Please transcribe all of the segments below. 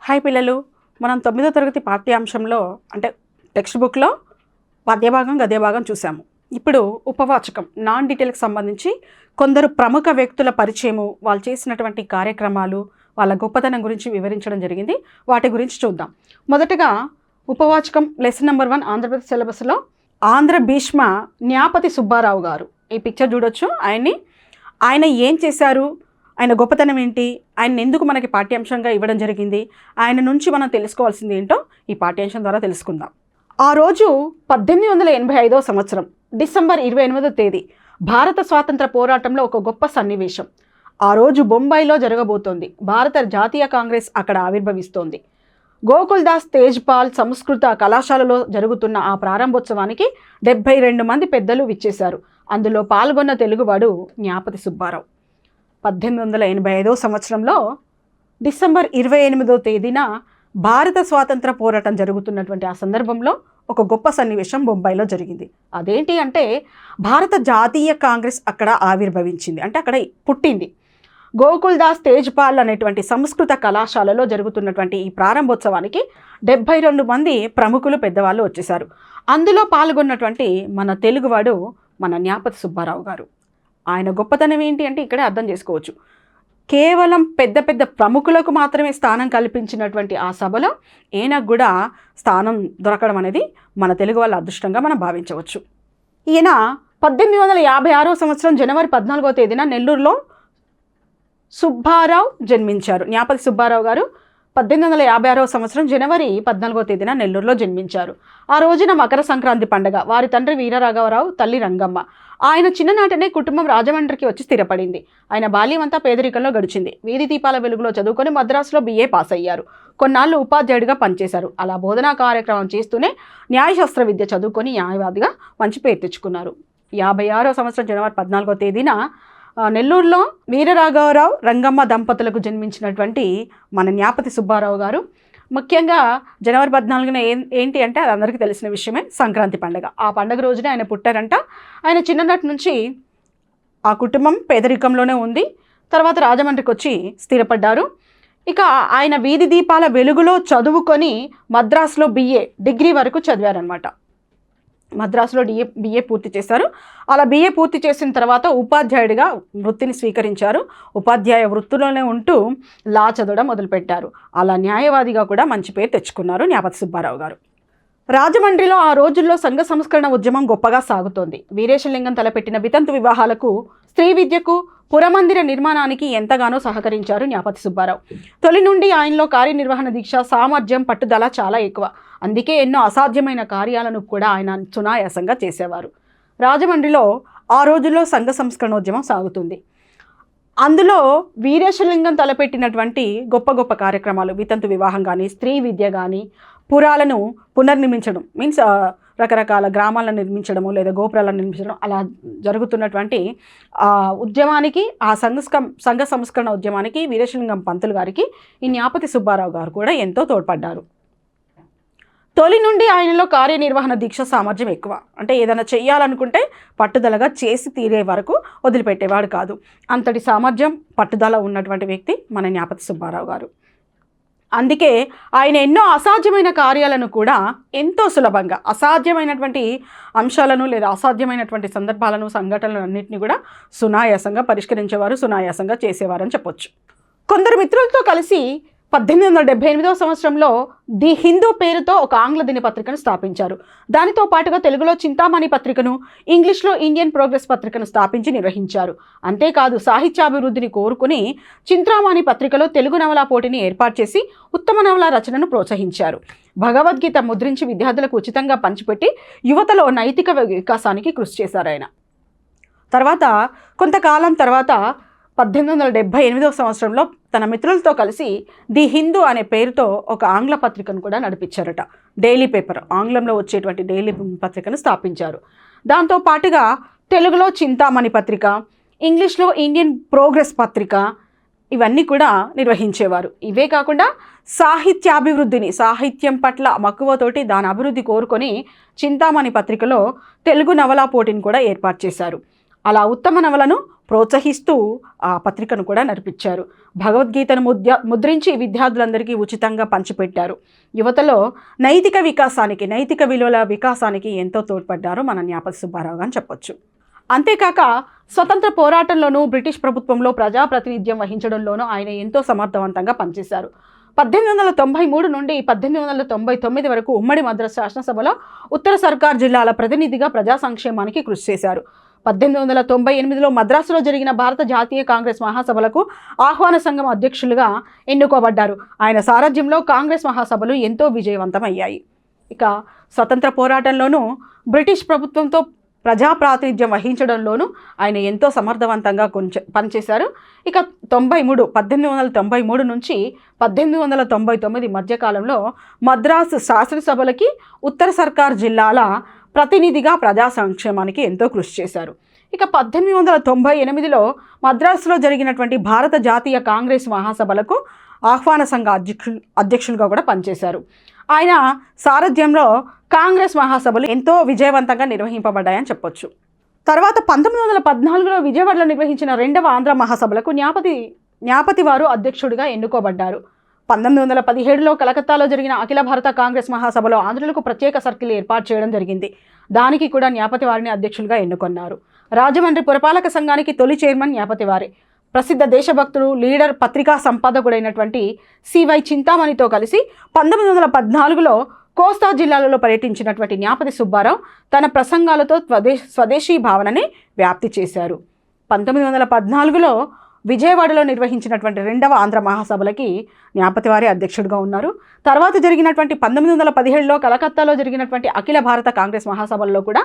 Hi పిల్లలు, మనం 9వ తరగతి పాఠ్యాంశంలో అంటే టెక్స్ట్ బుక్లో పద్యభాగం గద్యభాగం చూసాము. ఇప్పుడు ఉపవాచకం నాన్ డీటెయిల్కి సంబంధించి కొందరు ప్రముఖ వ్యక్తుల పరిచయము, వాళ్ళు చేసినటువంటి కార్యక్రమాలు, వాళ్ళ గొప్పతనం గురించి వివరించడం జరిగింది. వాటి గురించి చూద్దాం. మొదటగా ఉపవాచకం లెసన్ నెంబర్ 1 ఆంధ్రప్రదేశ్ సిలబస్లో ఆంధ్ర భీష్మ న్యాపతి సుబ్బారావు గారు. ఈ పిక్చర్ చూడొచ్చు. ఆయన ఏం చేశారు, ఆయన గొప్పతనం ఏంటి, ఆయన ఎందుకు మనకి పాఠ్యాంశంగా ఇవ్వడం జరిగింది, ఆయన నుంచి మనం తెలుసుకోవాల్సింది ఏంటో ఈ పాఠ్యాంశం ద్వారా తెలుసుకుందాం. ఆ రోజు 1885వ సంవత్సరం డిసెంబర్ 28వ తేదీ భారత స్వాతంత్ర పోరాటంలో ఒక గొప్ప సన్నివేశం. ఆ రోజు బొంబాయిలో జరగబోతోంది. భారత జాతీయ కాంగ్రెస్ అక్కడ ఆవిర్భవిస్తోంది. గోకుల్దాస్ తేజ్పాల్ సంస్కృత కళాశాలలో జరుగుతున్న ఆ ప్రారంభోత్సవానికి 72 మంది పెద్దలు విచ్చేశారు. అందులో పాల్గొన్న తెలుగువాడు న్యాపతి సుబ్బారావు. 1885వ సంవత్సరంలో డిసెంబర్ 28వ తేదీన భారత స్వాతంత్ర పోరాటం జరుగుతున్నటువంటి ఆ సందర్భంలో ఒక గొప్ప సన్నివేశం బొంబాయిలో జరిగింది. అదేంటి అంటే భారత జాతీయ కాంగ్రెస్ అక్కడ ఆవిర్భవించింది, అంటే అక్కడ పుట్టింది. గోకుల్దాస్ తేజ్పాల్ అనేటువంటి సంస్కృత కళాశాలలో జరుగుతున్నటువంటి ఈ ప్రారంభోత్సవానికి 72 మంది ప్రముఖులు పెద్దవాళ్ళు వచ్చేశారు. అందులో పాల్గొన్నటువంటి మన తెలుగువాడు మన న్యాపతి సుబ్బారావు గారు. ఆయన గొప్పతనం ఏంటి అంటే ఇక్కడే అర్థం చేసుకోవచ్చు. కేవలం పెద్ద పెద్ద ప్రముఖులకు మాత్రమే స్థానం కల్పించినటువంటి ఆ సభలో ఈయనకు కూడా స్థానం దొరకడం అనేది మన తెలుగు వాళ్ళ అదృష్టంగా మనం భావించవచ్చు. ఈయన 1856వ సంవత్సరం జనవరి 14వ తేదీన నెల్లూరులో సుబ్బారావు జన్మించారు. న్యాపతి సుబ్బారావు గారు 1856వ సంవత్సరం జనవరి 14వ తేదీన నెల్లూరులో జన్మించారు. ఆ రోజున మకర సంక్రాంతి పండగ. వారి తండ్రి వీరరాఘవరావు, తల్లి రంగమ్మ. ఆయన చిన్ననాటనే కుటుంబం రాజమండ్రికి వచ్చి స్థిరపడింది. ఆయన బాల్యం అంతా పేదరికంలో గడిచింది. వీధి దీపాల వెలుగులో చదువుకొని మద్రాసులో BA పాస్ అయ్యారు. కొన్నాళ్ళు ఉపాధ్యాయుడిగా పనిచేశారు. అలా బోధనా కార్యక్రమం చేస్తూనే న్యాయశాస్త్ర విద్య చదువుకొని న్యాయవాదిగా మంచి పేరు తెచ్చుకున్నారు. 56వ సంవత్సరం జనవరి 14వ తేదీన నెల్లూరులో వీరరాఘవరావు, రంగమ్మ దంపతులకు జన్మించినటువంటి మన న్యాపతి సుబ్బారావు గారు ముఖ్యంగా జనవరి 14న ఏంటి అంటే అది అందరికీ తెలిసిన విషయమే, సంక్రాంతి పండుగ. ఆ పండుగ రోజునే ఆయన పుట్టారంట. ఆయన చిన్ననాటి నుంచి ఆ కుటుంబం పేదరికంలోనే ఉంది. తర్వాత రాజమండ్రికి వచ్చి స్థిరపడ్డారు. ఇక ఆయన వీధి దీపాల వెలుగులో చదువుకొని మద్రాసులో డిగ్రీ వరకు చదివారనమాట. మద్రాసులో BA పూర్తి చేశారు. అలా BA పూర్తి చేసిన తర్వాత ఉపాధ్యాయుడిగా వృత్తిని స్వీకరించారు. ఉపాధ్యాయ వృత్తిలోనే ఉంటూ లా చదవడం మొదలుపెట్టారు. అలా న్యాయవాదిగా కూడా మంచి పేరు తెచ్చుకున్నారు న్యాపతి సుబ్బారావు గారు. రాజమండ్రిలో ఆ రోజుల్లో సంఘ సంస్కరణ ఉద్యమం గొప్పగా సాగుతోంది. వీరేశలింగం తలపెట్టిన వితంతు వివాహాలకు, స్త్రీ విద్యకు, పురమందిర నిర్మాణానికి ఎంతగానో సహకరించారు న్యాపతి సుబ్బారావు. తొలి నుండి ఆయనలో కార్యనిర్వహణ దీక్ష, సామర్థ్యం, పట్టుదల చాలా ఎక్కువ. అందుకే ఎన్నో అసాధ్యమైన కార్యాలను కూడా ఆయన సునాయాసంగా చేసేవారు. రాజమండ్రిలో ఆ రోజుల్లో సంఘ సంస్కరణోద్యమం సాగుతుంది. అందులో వీరేశలింగం తలపెట్టినటువంటి గొప్ప గొప్ప కార్యక్రమాలు, వితంతు వివాహం కానీ, స్త్రీ విద్య కానీ, పురాలను పునర్నిర్మించడం, మీన్స్ రకరకాల గ్రామాలను నిర్మించడము లేదా గోపురాలను నిర్మించడం, అలా జరుగుతున్నటువంటి ఉద్యమానికి, ఆ సంఘ సంస్కరణ ఉద్యమానికి వీరేశలింగం పంతులు గారికి ఈ న్యాపతి సుబ్బారావు గారు కూడా ఎంతో తోడ్పడ్డారు. తొలి నుండి ఆయనలో కార్యనిర్వహణ దీక్ష, సామర్థ్యం ఎక్కువ. అంటే ఏదైనా చెయ్యాలనుకుంటే పట్టుదలగా చేసి తీరే వరకు వదిలిపెట్టేవాడు కాదు. అంతటి సామర్థ్యం, పట్టుదల ఉన్నటువంటి వ్యక్తి మన న్యాపతి సుబ్బారావు గారు. అందుకే ఆయన ఎన్నో అసాధ్యమైన కార్యాలను కూడా ఎంతో సులభంగా, అసాధ్యమైనటువంటి అంశాలను లేదా అసాధ్యమైనటువంటి సందర్భాలను, సంఘటనలు అన్నింటినీ కూడా సునాయాసంగా పరిష్కరించేవారు, సునాయాసంగా చేసేవారని చెప్పొచ్చు. కొందరు మిత్రులతో కలిసి 1878వ సంవత్సరంలో ది హిందూ పేరుతో ఒక ఆంగ్ల దినపత్రికను స్థాపించారు. దానితో పాటుగా తెలుగులో చింతామణి పత్రికను, ఇంగ్లీష్లో ఇండియన్ ప్రోగ్రెస్ పత్రికను స్థాపించి నిర్వహించారు. అంతేకాదు సాహిత్యాభివృద్ధిని కోరుకుని చింతామణి పత్రికలో తెలుగు నవలా పోటీని ఏర్పాటు చేసి ఉత్తమ నవలా రచనను ప్రోత్సహించారు. భగవద్గీత ముద్రించి విద్యార్థులకు ఉచితంగా పంచిపెట్టి యువతలో నైతిక వికాసానికి కృషి చేశారు ఆయన. తర్వాత కొంతకాలం తర్వాత 1878వ సంవత్సరంలో తన మిత్రులతో కలిసి ది హిందూ అనే పేరుతో ఒక ఆంగ్ల పత్రికను కూడా నడిపించారట. డైలీ పేపర్, ఆంగ్లంలో వచ్చేటువంటి డైలీ పత్రికను స్థాపించారు. దాంతో పాటుగా తెలుగులో చింతామణి పత్రిక, ఇంగ్లీష్లో ఇండియన్ ప్రోగ్రెస్ పత్రిక, ఇవన్నీ కూడా నిర్వహించేవారు. ఇవే కాకుండా సాహిత్యాభివృద్ధిని, సాహిత్యం పట్ల మక్కువతోటి దాని అభివృద్ధి కోరుకొని చింతామణి పత్రికలో తెలుగు నవలా పోటీని కూడా ఏర్పాటు చేశారు. అలా ఉత్తమ నవలను ప్రోత్సహిస్తూ ఆ పత్రికను కూడా నడిపించారు. భగవద్గీతను ముద్రించి విద్యార్థులందరికీ ఉచితంగా పంచిపెట్టారు. యువతలో నైతిక విలువల వికాసానికి ఎంతో తోడ్పడ్డారు మన న్యాపతి సుబ్బారావు అని చెప్పొచ్చు. అంతేకాక స్వతంత్ర పోరాటంలోనూ బ్రిటిష్ ప్రభుత్వంలో ప్రజాప్రాతినిధ్యం వహించడంలోనూ ఆయన ఎంతో సమర్థవంతంగా పనిచేశారు. 1893 నుండి 1899 వరకు ఉమ్మడి మద్రాసు శాసనసభలో ఉత్తర సర్కార్ జిల్లాల ప్రతినిధిగా ప్రజా సంక్షేమానికి కృషి చేశారు. 1898లో మద్రాసులో జరిగిన భారత జాతీయ కాంగ్రెస్ మహాసభలకు ఆహ్వాన సంఘం అధ్యక్షులుగా ఎన్నుకోబడ్డారు. ఆయన సారథ్యంలో కాంగ్రెస్ మహాసభలు ఎంతో విజయవంతమయ్యాయి. ఇక స్వతంత్ర పోరాటంలోనూ బ్రిటిష్ ప్రభుత్వంతో ప్రజాప్రాతినిధ్యం వహించడంలోనూ ఆయన ఎంతో సమర్థవంతంగా పనిచేశారు. ఇక 1893 నుంచి 1899 మధ్యకాలంలో మద్రాసు శాసనసభలకి ఉత్తర సర్కార్ జిల్లాల ప్రతినిధిగా ప్రజా సంక్షేమానికి ఎంతో కృషి చేశారు. ఇక 1898లో మద్రాసులో జరిగినటువంటి భారత జాతీయ కాంగ్రెస్ మహాసభలకు ఆహ్వాన సంఘ అధ్యక్షులుగా కూడా పనిచేశారు. ఆయన సారథ్యంలో కాంగ్రెస్ మహాసభలు ఎంతో విజయవంతంగా నిర్వహింపబడ్డాయని చెప్పొచ్చు. తర్వాత 1914లో విజయవాడలో నిర్వహించిన 2వ ఆంధ్ర మహాసభలకు న్యాపతి వారు అధ్యక్షుడిగా ఎన్నుకోబడ్డారు. 1917లో కలకత్తాలో జరిగిన అఖిల భారత కాంగ్రెస్ మహాసభలో ఆంధ్రులకు ప్రత్యేక సర్కిల్ ఏర్పాటు చేయడం జరిగింది. దానికి కూడా న్యాపతి వారిని అధ్యక్షులుగా ఎన్నుకున్నారు. రాజమండ్రి పురపాలక సంఘానికి తొలి చైర్మన్ న్యాపతి వారే. ప్రసిద్ధ దేశభక్తుడు, లీడర్, పత్రికా సంపాదకుడైనటువంటి సివై చింతామణితో కలిసి 1914లో కోస్తా జిల్లాలలో పర్యటించినటువంటి న్యాపతి సుబ్బారావు తన ప్రసంగాలతో స్వదేశీ భావనని వ్యాప్తి చేశారు. 1914లో విజయవాడలో నిర్వహించినటువంటి 2వ ఆంధ్ర మహాసభలకి న్యాపతి వారే అధ్యక్షుడిగా ఉన్నారు. తర్వాత జరిగినటువంటి 1917లో కలకత్తాలో జరిగినటువంటి అఖిల భారత కాంగ్రెస్ మహాసభల్లో కూడా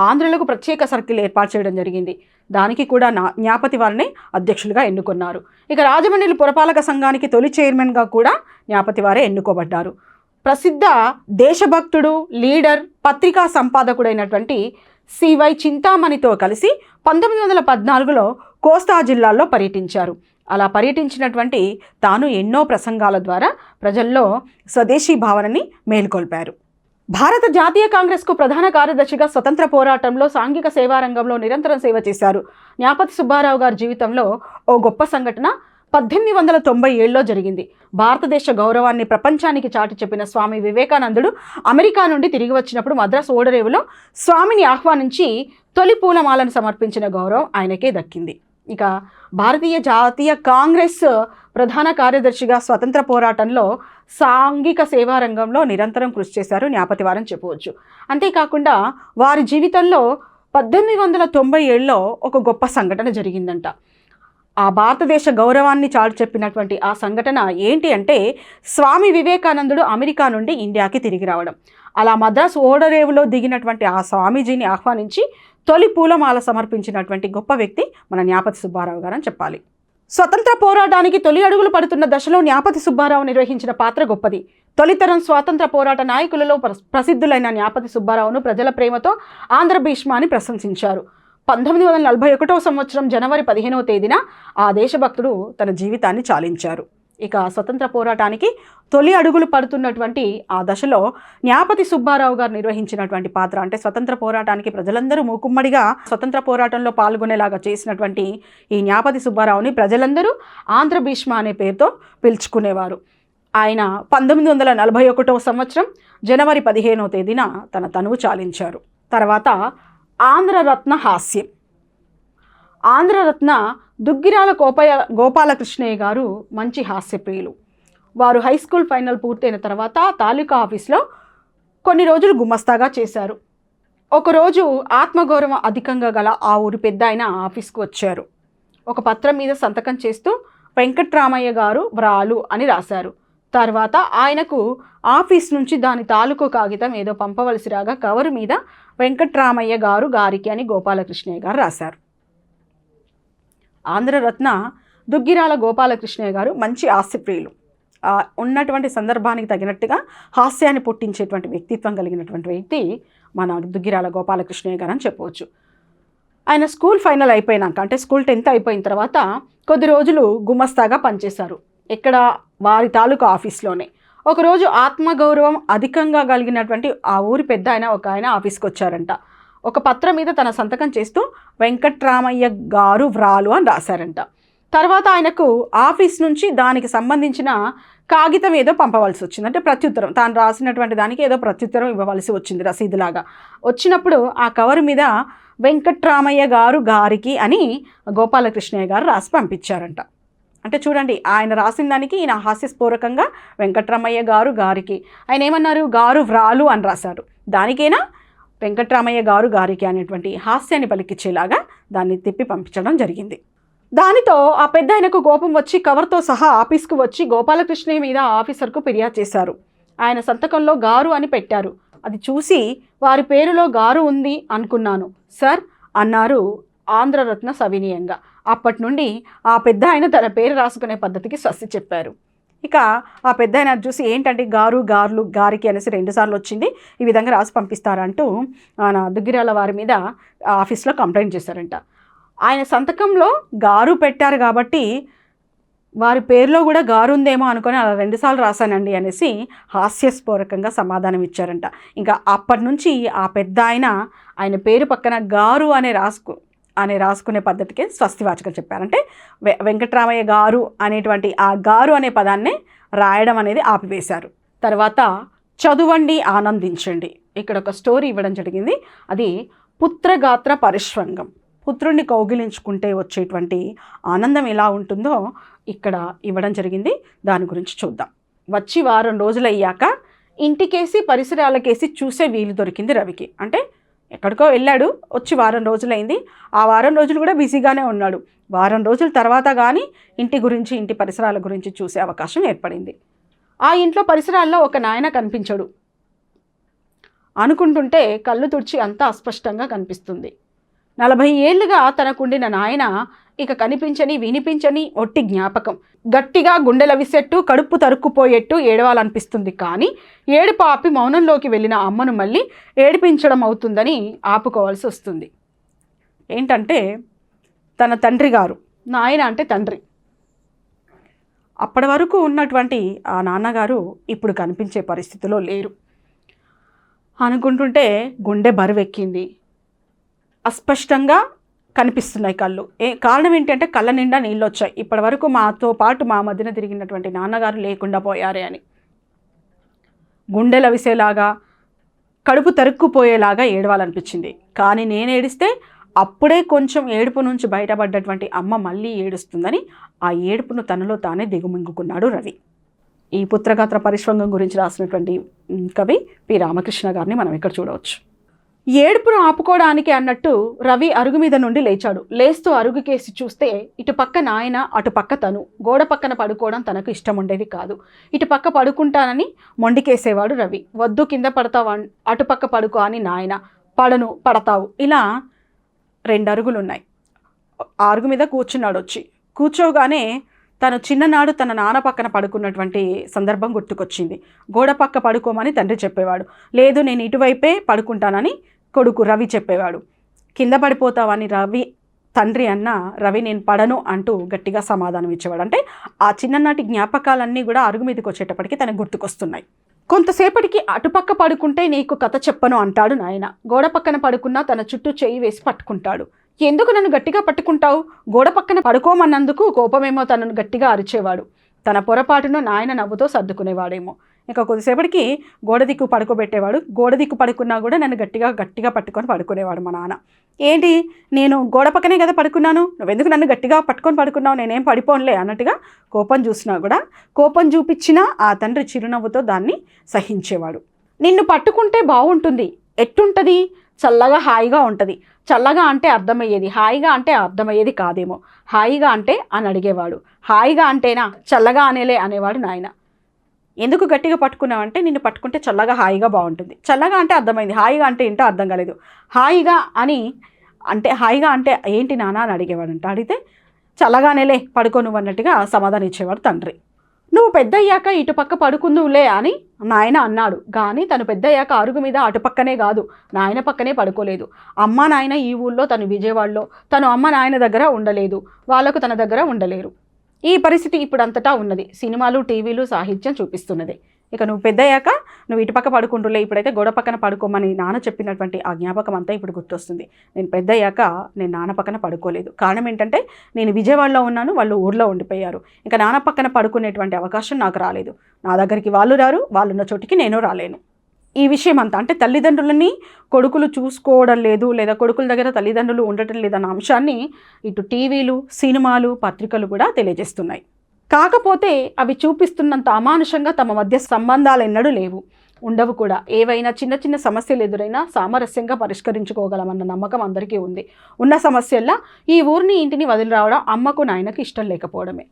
ఆంధ్రులకు ప్రత్యేక సర్కిల్ ఏర్పాటు చేయడం జరిగింది. దానికి కూడా న్యాపతి వారిని అధ్యక్షులుగా ఎన్నుకున్నారు. ఇక రాజమండ్రి పురపాలక సంఘానికి తొలి చైర్మన్గా కూడా న్యాపతి వారే ఎన్నుకోబడ్డారు. ప్రసిద్ధ దేశభక్తుడు, లీడర్, పత్రికా సంపాదకుడైనటువంటి సివై చింతామణితో కలిసి 1914లో కోస్తా జిల్లాల్లో పర్యటించారు. అలా పర్యటించినటువంటి తాను ఎన్నో ప్రసంగాల ద్వారా ప్రజల్లో స్వదేశీ భావనని మేల్కొల్పారు. భారత జాతీయ కాంగ్రెస్కు ప్రధాన కార్యదర్శిగా స్వతంత్ర పోరాటంలో సాంఘిక సేవా రంగంలో నిరంతరం సేవ చేశారు. న్యాపతి సుబ్బారావు గారి జీవితంలో ఓ గొప్ప సంఘటన 1897లో జరిగింది. భారతదేశ గౌరవాన్ని ప్రపంచానికి చాటి చెప్పిన స్వామి వివేకానందుడు అమెరికా నుండి తిరిగి వచ్చినప్పుడు మద్రాసు ఓడరేవులో స్వామిని ఆహ్వానించి తొలి పూలమాలను సమర్పించిన గౌరవం ఆయనకే దక్కింది. ఇక భారతీయ జాతీయ కాంగ్రెస్ ప్రధాన కార్యదర్శిగా స్వతంత్ర పోరాటంలో సాంఘిక సేవా రంగంలో నిరంతరం కృషి చేశారు న్యాపతి వారని చెప్పవచ్చు. అంతేకాకుండా వారి జీవితంలో 1897లో ఒక గొప్ప సంఘటన జరిగిందంట. ఆ భారతదేశ గౌరవాన్ని చాటి చెప్పినటువంటి ఆ సంఘటన ఏంటి అంటే, స్వామి వివేకానందుడు అమెరికా నుండి ఇండియాకి తిరిగి రావడం. అలా మద్రాసు ఓడరేవులో దిగినటువంటి ఆ స్వామీజీని ఆహ్వానించి తొలి పూలమాల సమర్పించినటువంటి గొప్ప వ్యక్తి మన న్యాపతి సుబ్బారావు గారు అని చెప్పాలి. స్వతంత్ర పోరాటానికి తొలి అడుగులు పడుతున్న దశలో న్యాపతి సుబ్బారావు నిర్వహించిన పాత్ర గొప్పది. తొలితరం స్వాతంత్ర పోరాట నాయకులలో ప్రసిద్ధులైన న్యాపతి సుబ్బారావును ప్రజల ప్రేమతో ఆంధ్ర భీష్మ అని ప్రశంసించారు. 1941 సంవత్సరం జనవరి 15వ తేదీన ఆ దేశభక్తుడు తన జీవితాన్ని చాలించారు. ఇక స్వతంత్ర పోరాటానికి తొలి అడుగులు పడుతున్నటువంటి ఆ దశలో న్యాపతి సుబ్బారావు గారు నిర్వహించినటువంటి పాత్ర, అంటే స్వతంత్ర పోరాటానికి ప్రజలందరూ మూకుమ్మడిగా స్వతంత్ర పోరాటంలో పాల్గొనేలాగా చేసినటువంటి ఈ న్యాపతి సుబ్బారావుని ప్రజలందరూ ఆంధ్ర భీష్మ అనే పేరుతో పిలుచుకునేవారు. ఆయన 1941 సంవత్సరం జనవరి 15వ తేదీన తన తనువు చాలించారు. తర్వాత ఆంధ్రరత్న హాస్యం. ఆంధ్రరత్న దుగ్గిరాల గోపాలకృష్ణయ్య గారు మంచి హాస్యప్రియులు. వారు హై స్కూల్ ఫైనల్ పూర్తయిన తర్వాత తాలూకా ఆఫీస్లో కొన్ని రోజులు గుమస్తాగా చేశారు. ఒకరోజు ఆత్మగౌరవం అధికంగా గల ఆ ఊరి పెద్ద ఆయన ఆఫీస్కు వచ్చారు. ఒక పత్రం మీద సంతకం చేస్తూ వెంకట్రామయ్య గారు వ్రాలు అని రాశారు. తర్వాత ఆయనకు ఆఫీస్ నుంచి దాని తాలూకు కాగితం ఏదో పంపవలసి రాగా కవరు మీద వెంకట్రామయ్య గారు గారికి అని గోపాలకృష్ణయ్య గారు రాశారు. ఆంధ్రరత్న దుగ్గిరాల గోపాలకృష్ణయ్య గారు మంచి హాస్యప్రియులు. ఉన్నటువంటి సందర్భానికి తగినట్టుగా హాస్యాన్ని పుట్టించేటువంటి వ్యక్తిత్వం కలిగినటువంటి వ్యక్తి మన దుగ్గిరాల గోపాలకృష్ణయ్య గారు అని చెప్పవచ్చు. ఆయన స్కూల్ ఫైనల్ అయిపోయినాక, అంటే స్కూల్ 10th అయిపోయిన తర్వాత కొద్ది రోజులు గుమస్తాగా పనిచేశారు. ఇక్కడ వారి తాలూకా ఆఫీస్లోనే. ఒకరోజు ఆత్మగౌరవం అధికంగా కలిగినటువంటి ఆ ఊరి పెద్ద ఆయన ఒక ఆయన ఆఫీస్కి వచ్చారంట. ఒక పత్రం మీద తన సంతకం చేస్తూ వెంకట్రామయ్య గారు వ్రాలు అని రాశారంట. తర్వాత ఆయనకు ఆఫీస్ నుంచి దానికి సంబంధించిన కాగితం ఏదో పంపవలసి వచ్చింది. అంటే ప్రత్యుత్తరం, తాను రాసినటువంటి దానికి ఏదో ప్రత్యుత్తరం ఇవ్వవలసి వచ్చింది రసీదులాగా. వచ్చినప్పుడు ఆ కవర్ మీద వెంకట్రామయ్య గారికి అని గోపాలకృష్ణయ్య గారు రాసి పంపించారంట. అంటే చూడండి, ఆయన రాసిన దానికి ఈయన హాస్యస్ఫూరకంగా వెంకట్రామయ్య గారికి, ఆయన ఏమన్నారు, గారు వ్రాలు అని రాశారు. దానికైనా వెంకట్రామయ్య గారికి అనేటువంటి హాస్యాన్ని పలికిచ్చేలాగా దాన్ని తిప్పి పంపించడం జరిగింది. దానితో ఆ పెద్ద ఆయనకు కోపం వచ్చి కవర్తో సహా ఆఫీస్కు వచ్చి గోపాలకృష్ణయ్య మీద ఆఫీసర్కు ఫిర్యాదు చేశారు. ఆయన సంతకంలో గారు అని పెట్టారు. అది చూసి వారి పేరులో గారు ఉంది అనుకున్నాను సార్ అన్నారు ఆంధ్రరత్న సవినీయంగా. అప్పటి నుండి ఆ పెద్ద ఆయన తన పేరు రాసుకునే పద్ధతికి స్వస్తి చెప్పారు. ఇక ఆ పెద్ద ఆయన చూసి ఏంటంటే గారికి అనేసి 2 సార్లు వచ్చింది, ఈ విధంగా రాసి పంపిస్తారంటూ ఆయన దుగ్గిరాల వారి మీద ఆఫీస్లో కంప్లైంట్ చేశారంట. ఆయన సంతకంలో గారు పెట్టారు కాబట్టి వారి పేరులో కూడా గారు ఉందేమో అనుకొని అలా 2 సార్లు రాశానండి అనేసి హాస్యస్ఫూరకంగా సమాధానం ఇచ్చారంట. ఇంకా అప్పటి నుంచి ఆ పెద్ద ఆయన పేరు పక్కన గారు అనే రాసుకునే పద్ధతికి స్వస్తివాచకం చెప్పారంటే వెంకట్రామయ్య గారు అనేటువంటి ఆ గారు అనే పదాన్ని రాయడం అనేది ఆపివేశారు. తర్వాత చదువండి ఆనందించండి, ఇక్కడ ఒక స్టోరీ ఇవ్వడం జరిగింది. అది పుత్రగాత్ర పరిష్వంగం. పుత్రుణ్ణి కౌగిలించుకుంటే వచ్చేటువంటి ఆనందం ఎలా ఉంటుందో ఇక్కడ ఇవ్వడం జరిగింది. దాని గురించి చూద్దాం. వచ్చి వారం రోజులయ్యాక ఇంటికేసి పరిసరాలకేసి చూసే వీలు దొరికింది రవికి. అంటే ఎక్కడికో వెళ్ళాడు, వచ్చి వారం రోజులైంది. ఆ వారం రోజులు కూడా బిజీగానే ఉన్నాడు. వారం రోజుల తర్వాత కానీ ఇంటి గురించి, ఇంటి పరిసరాల గురించి చూసే అవకాశం ఏర్పడింది. ఆ ఇంట్లో పరిసరాల్లో ఒక నాయన కనిపించడు. అనుకుంటుంటే కళ్ళు తుడిచి అంతా అస్పష్టంగా కనిపిస్తుంది. 40 ఏళ్లుగా తనకుండిన నాయన ఇక కనిపించని, వినిపించని ఒట్టి జ్ఞాపకం. గట్టిగా గుండెలవిసెట్టు, కడుపు తరుక్కుపోయేట్టు ఏడవాలనిపిస్తుంది. కానీ ఏడుపు ఆపి మౌనంలోకి వెళ్ళిన అమ్మను మళ్ళీ ఏడిపించడం అవుతుందని ఆపుకోవాల్సి వస్తుంది. ఏంటంటే తన తండ్రి గారు, నాయన అంటే తండ్రి, అప్పటి వరకు ఉన్నటువంటి ఆ నాన్నగారు ఇప్పుడు కనిపించే పరిస్థితిలో లేరు. అనుకుంటుంటే గుండె బరువెక్కింది. అస్పష్టంగా కనిపిస్తున్నాయి కళ్ళు. కారణం ఏంటంటే కళ్ళ నిండా నీళ్ళు వచ్చాయి. ఇప్పటి వరకు మాతో పాటు మా మధ్యన తిరిగినటువంటి నాన్నగారు లేకుండా పోయారే అని. గుండెలు అవిసేలాగా, కడుపు తరుక్కుపోయేలాగా ఏడవాలనిపించింది. కానీ నేను ఏడిస్తే అప్పుడే కొంచెం ఏడుపు నుంచి బయటపడ్డటువంటి అమ్మ మళ్ళీ ఏడుస్తుందని ఆ ఏడుపును తనలో తానే దిగుమింగుకున్నాడు రవి. ఈ పుత్రగాత్ర పరిష్వంగం గురించి రాసినటువంటి కవి పి రామకృష్ణ గారిని మనం ఇక్కడ చూడవచ్చు. ఏడుపును ఆపుకోవడానికి అన్నట్టు రవి అరుగు మీద నుండి లేచాడు. లేస్తూ అరుగుకేసి చూస్తే ఇటు పక్క నాయన, అటు పక్క తను. గోడ పక్కన పడుకోవడం తనకు ఇష్టం ఉండేది కాదు. ఇటు పక్క పడుకుంటానని మొండికేసేవాడు రవి. వద్దు, కింద పడతావు, అటుపక్క పడుకో అని నాయన. పడను, పడతావు. ఇలా 2 అరుగులున్నాయి. ఆ అరుగు మీద కూర్చున్నాడు. వచ్చి కూర్చోగానే తను చిన్ననాడు తన నాన్న పక్కన పడుకున్నటువంటి సందర్భం గుర్తుకొచ్చింది. గోడ పక్క పడుకోమని తండ్రి చెప్పేవాడు. లేదు, నేను ఇటువైపే పడుకుంటానని కొడుకు రవి చెప్పేవాడు. కింద పడిపోతావని తండ్రి అన్న రవి నేను పడను అంటూ గట్టిగా సమాధానం ఇచ్చేవాడు. అంటే ఆ చిన్ననాటి జ్ఞాపకాలన్నీ కూడా అరుగు మీదకి వచ్చేటప్పటికి తనకు గుర్తుకొస్తున్నాయి. కొంతసేపటికి అటుపక్క పడుకుంటే నీకు కథ చెప్పను అంటాడు నాయన. గోడ పక్కన పడుకున్నా తన చుట్టూ చేయి వేసి పట్టుకుంటాడు. ఎందుకు నన్ను గట్టిగా పట్టుకుంటావు? గోడ పక్కన పడుకోమన్నందుకు కోపమేమో తనను గట్టిగా అరిచేవాడు. తన పొరపాటును నాయన నవ్వుతో సర్దుకునేవాడేమో. ఇక కొద్దిసేపటికి గోడ దిక్కు పడుకోబెట్టేవాడు. గోడ దిక్కు పడుకున్నా కూడా నన్ను గట్టిగా పట్టుకొని పడుకునేవాడు మా నాన్న. ఏంటి, నేను గోడ పక్కనే కదా పడుకున్నాను, నువ్వెందుకు నన్ను గట్టిగా పట్టుకొని పడుకున్నావు, నేనేం పడిపోనులే అన్నట్టుగా కోపం చూసినా కూడా, కోపం చూపించినా ఆ తండ్రి చిరునవ్వుతో దాన్ని సహించేవాడు. నిన్ను పట్టుకుంటే బాగుంటుంది. ఎట్టుంటుంది? చల్లగా హాయిగా ఉంటుంది. చల్లగా అంటే అర్థమయ్యేది, హాయిగా అంటే అర్థమయ్యేది కాదేమో. హాయిగా అంటే అని అడిగేవాడు. హాయిగా అంటేనా, చల్లగా అనేలే అనేవాడు నాయన. ఎందుకు గట్టిగా పట్టుకున్నావంటే నిన్ను పట్టుకుంటే చల్లగా హాయిగా బాగుంటుంది. చల్లగా అంటే అర్థమైంది, హాయిగా అంటే ఏంటో అర్థం కాలేదు. హాయిగా అంటే ఏంటి నాన్న అని అడిగేవాడంట. అడిగితే చల్లగానేలే పడుకో నువ్వు అన్నట్టుగా సమాధానం ఇచ్చేవాడు తండ్రి. నువ్వు పెద్దయ్యాక ఇటుపక్క పడుకుందువులే అని నాయన అన్నాడు. కానీ తను పెద్దయ్యాక అరుగు మీద అటుపక్కనే కాదు, నాయన పక్కనే పడుకోలేదు. అమ్మ నాయన ఈ ఊళ్ళో, తను విజయవాడలో. తను అమ్మ నాయన దగ్గర ఉండలేదు, వాళ్ళకు తన దగ్గర ఉండలేరు. ఈ పరిస్థితి ఇప్పుడు అంతటా ఉన్నది. సినిమాలు, టీవీలు, సాహిత్యం చూపిస్తున్నది. ఇక నువ్వు పెద్దయ్యాక నువ్వు ఇటు పక్క పడుకుంటులే, ఇప్పుడైతే గోడ పక్కన పడుకోమని నాన్న చెప్పినటువంటి ఆ జ్ఞాపకం అంతా ఇప్పుడు గుర్తొస్తుంది. నేను పెద్దయ్యాక నేను నాన్న పక్కన పడుకోలేదు. కారణం ఏంటంటే నేను విజయవాడలో ఉన్నాను, వాళ్ళు ఊర్లో ఉండిపోయారు. ఇంకా నాన్న పక్కన పడుకునేటువంటి అవకాశం నాకు రాలేదు. నా దగ్గరికి వాళ్ళు రారు, వాళ్ళున్న చోటికి నేను రాలేను. ఈ విషయం అంతా అంటే తల్లిదండ్రులని కొడుకులు చూసుకోవడం లేదు, లేదా కొడుకుల దగ్గర తల్లిదండ్రులు ఉండటం లేదన్న అంశాన్ని ఇటు టీవీలు, సినిమాలు, పత్రికలు కూడా తెలియజేస్తున్నాయి. కాకపోతే అవి చూపిస్తున్నంత అమానుషంగా తమ మధ్య సంబంధాలు ఎన్నడూ లేవు, ఉండవు కూడా. ఏవైనా చిన్న చిన్న సమస్యలు ఎదురైనా సామరస్యంగా పరిష్కరించుకోగలమన్న నమ్మకం అందరికీ ఉంది. ఉన్న సమస్యల్లో ఈ ఊరిని ఇంటిని వదిలి రావడం అమ్మకు నాయనకు ఇష్టం లేకపోవడమే.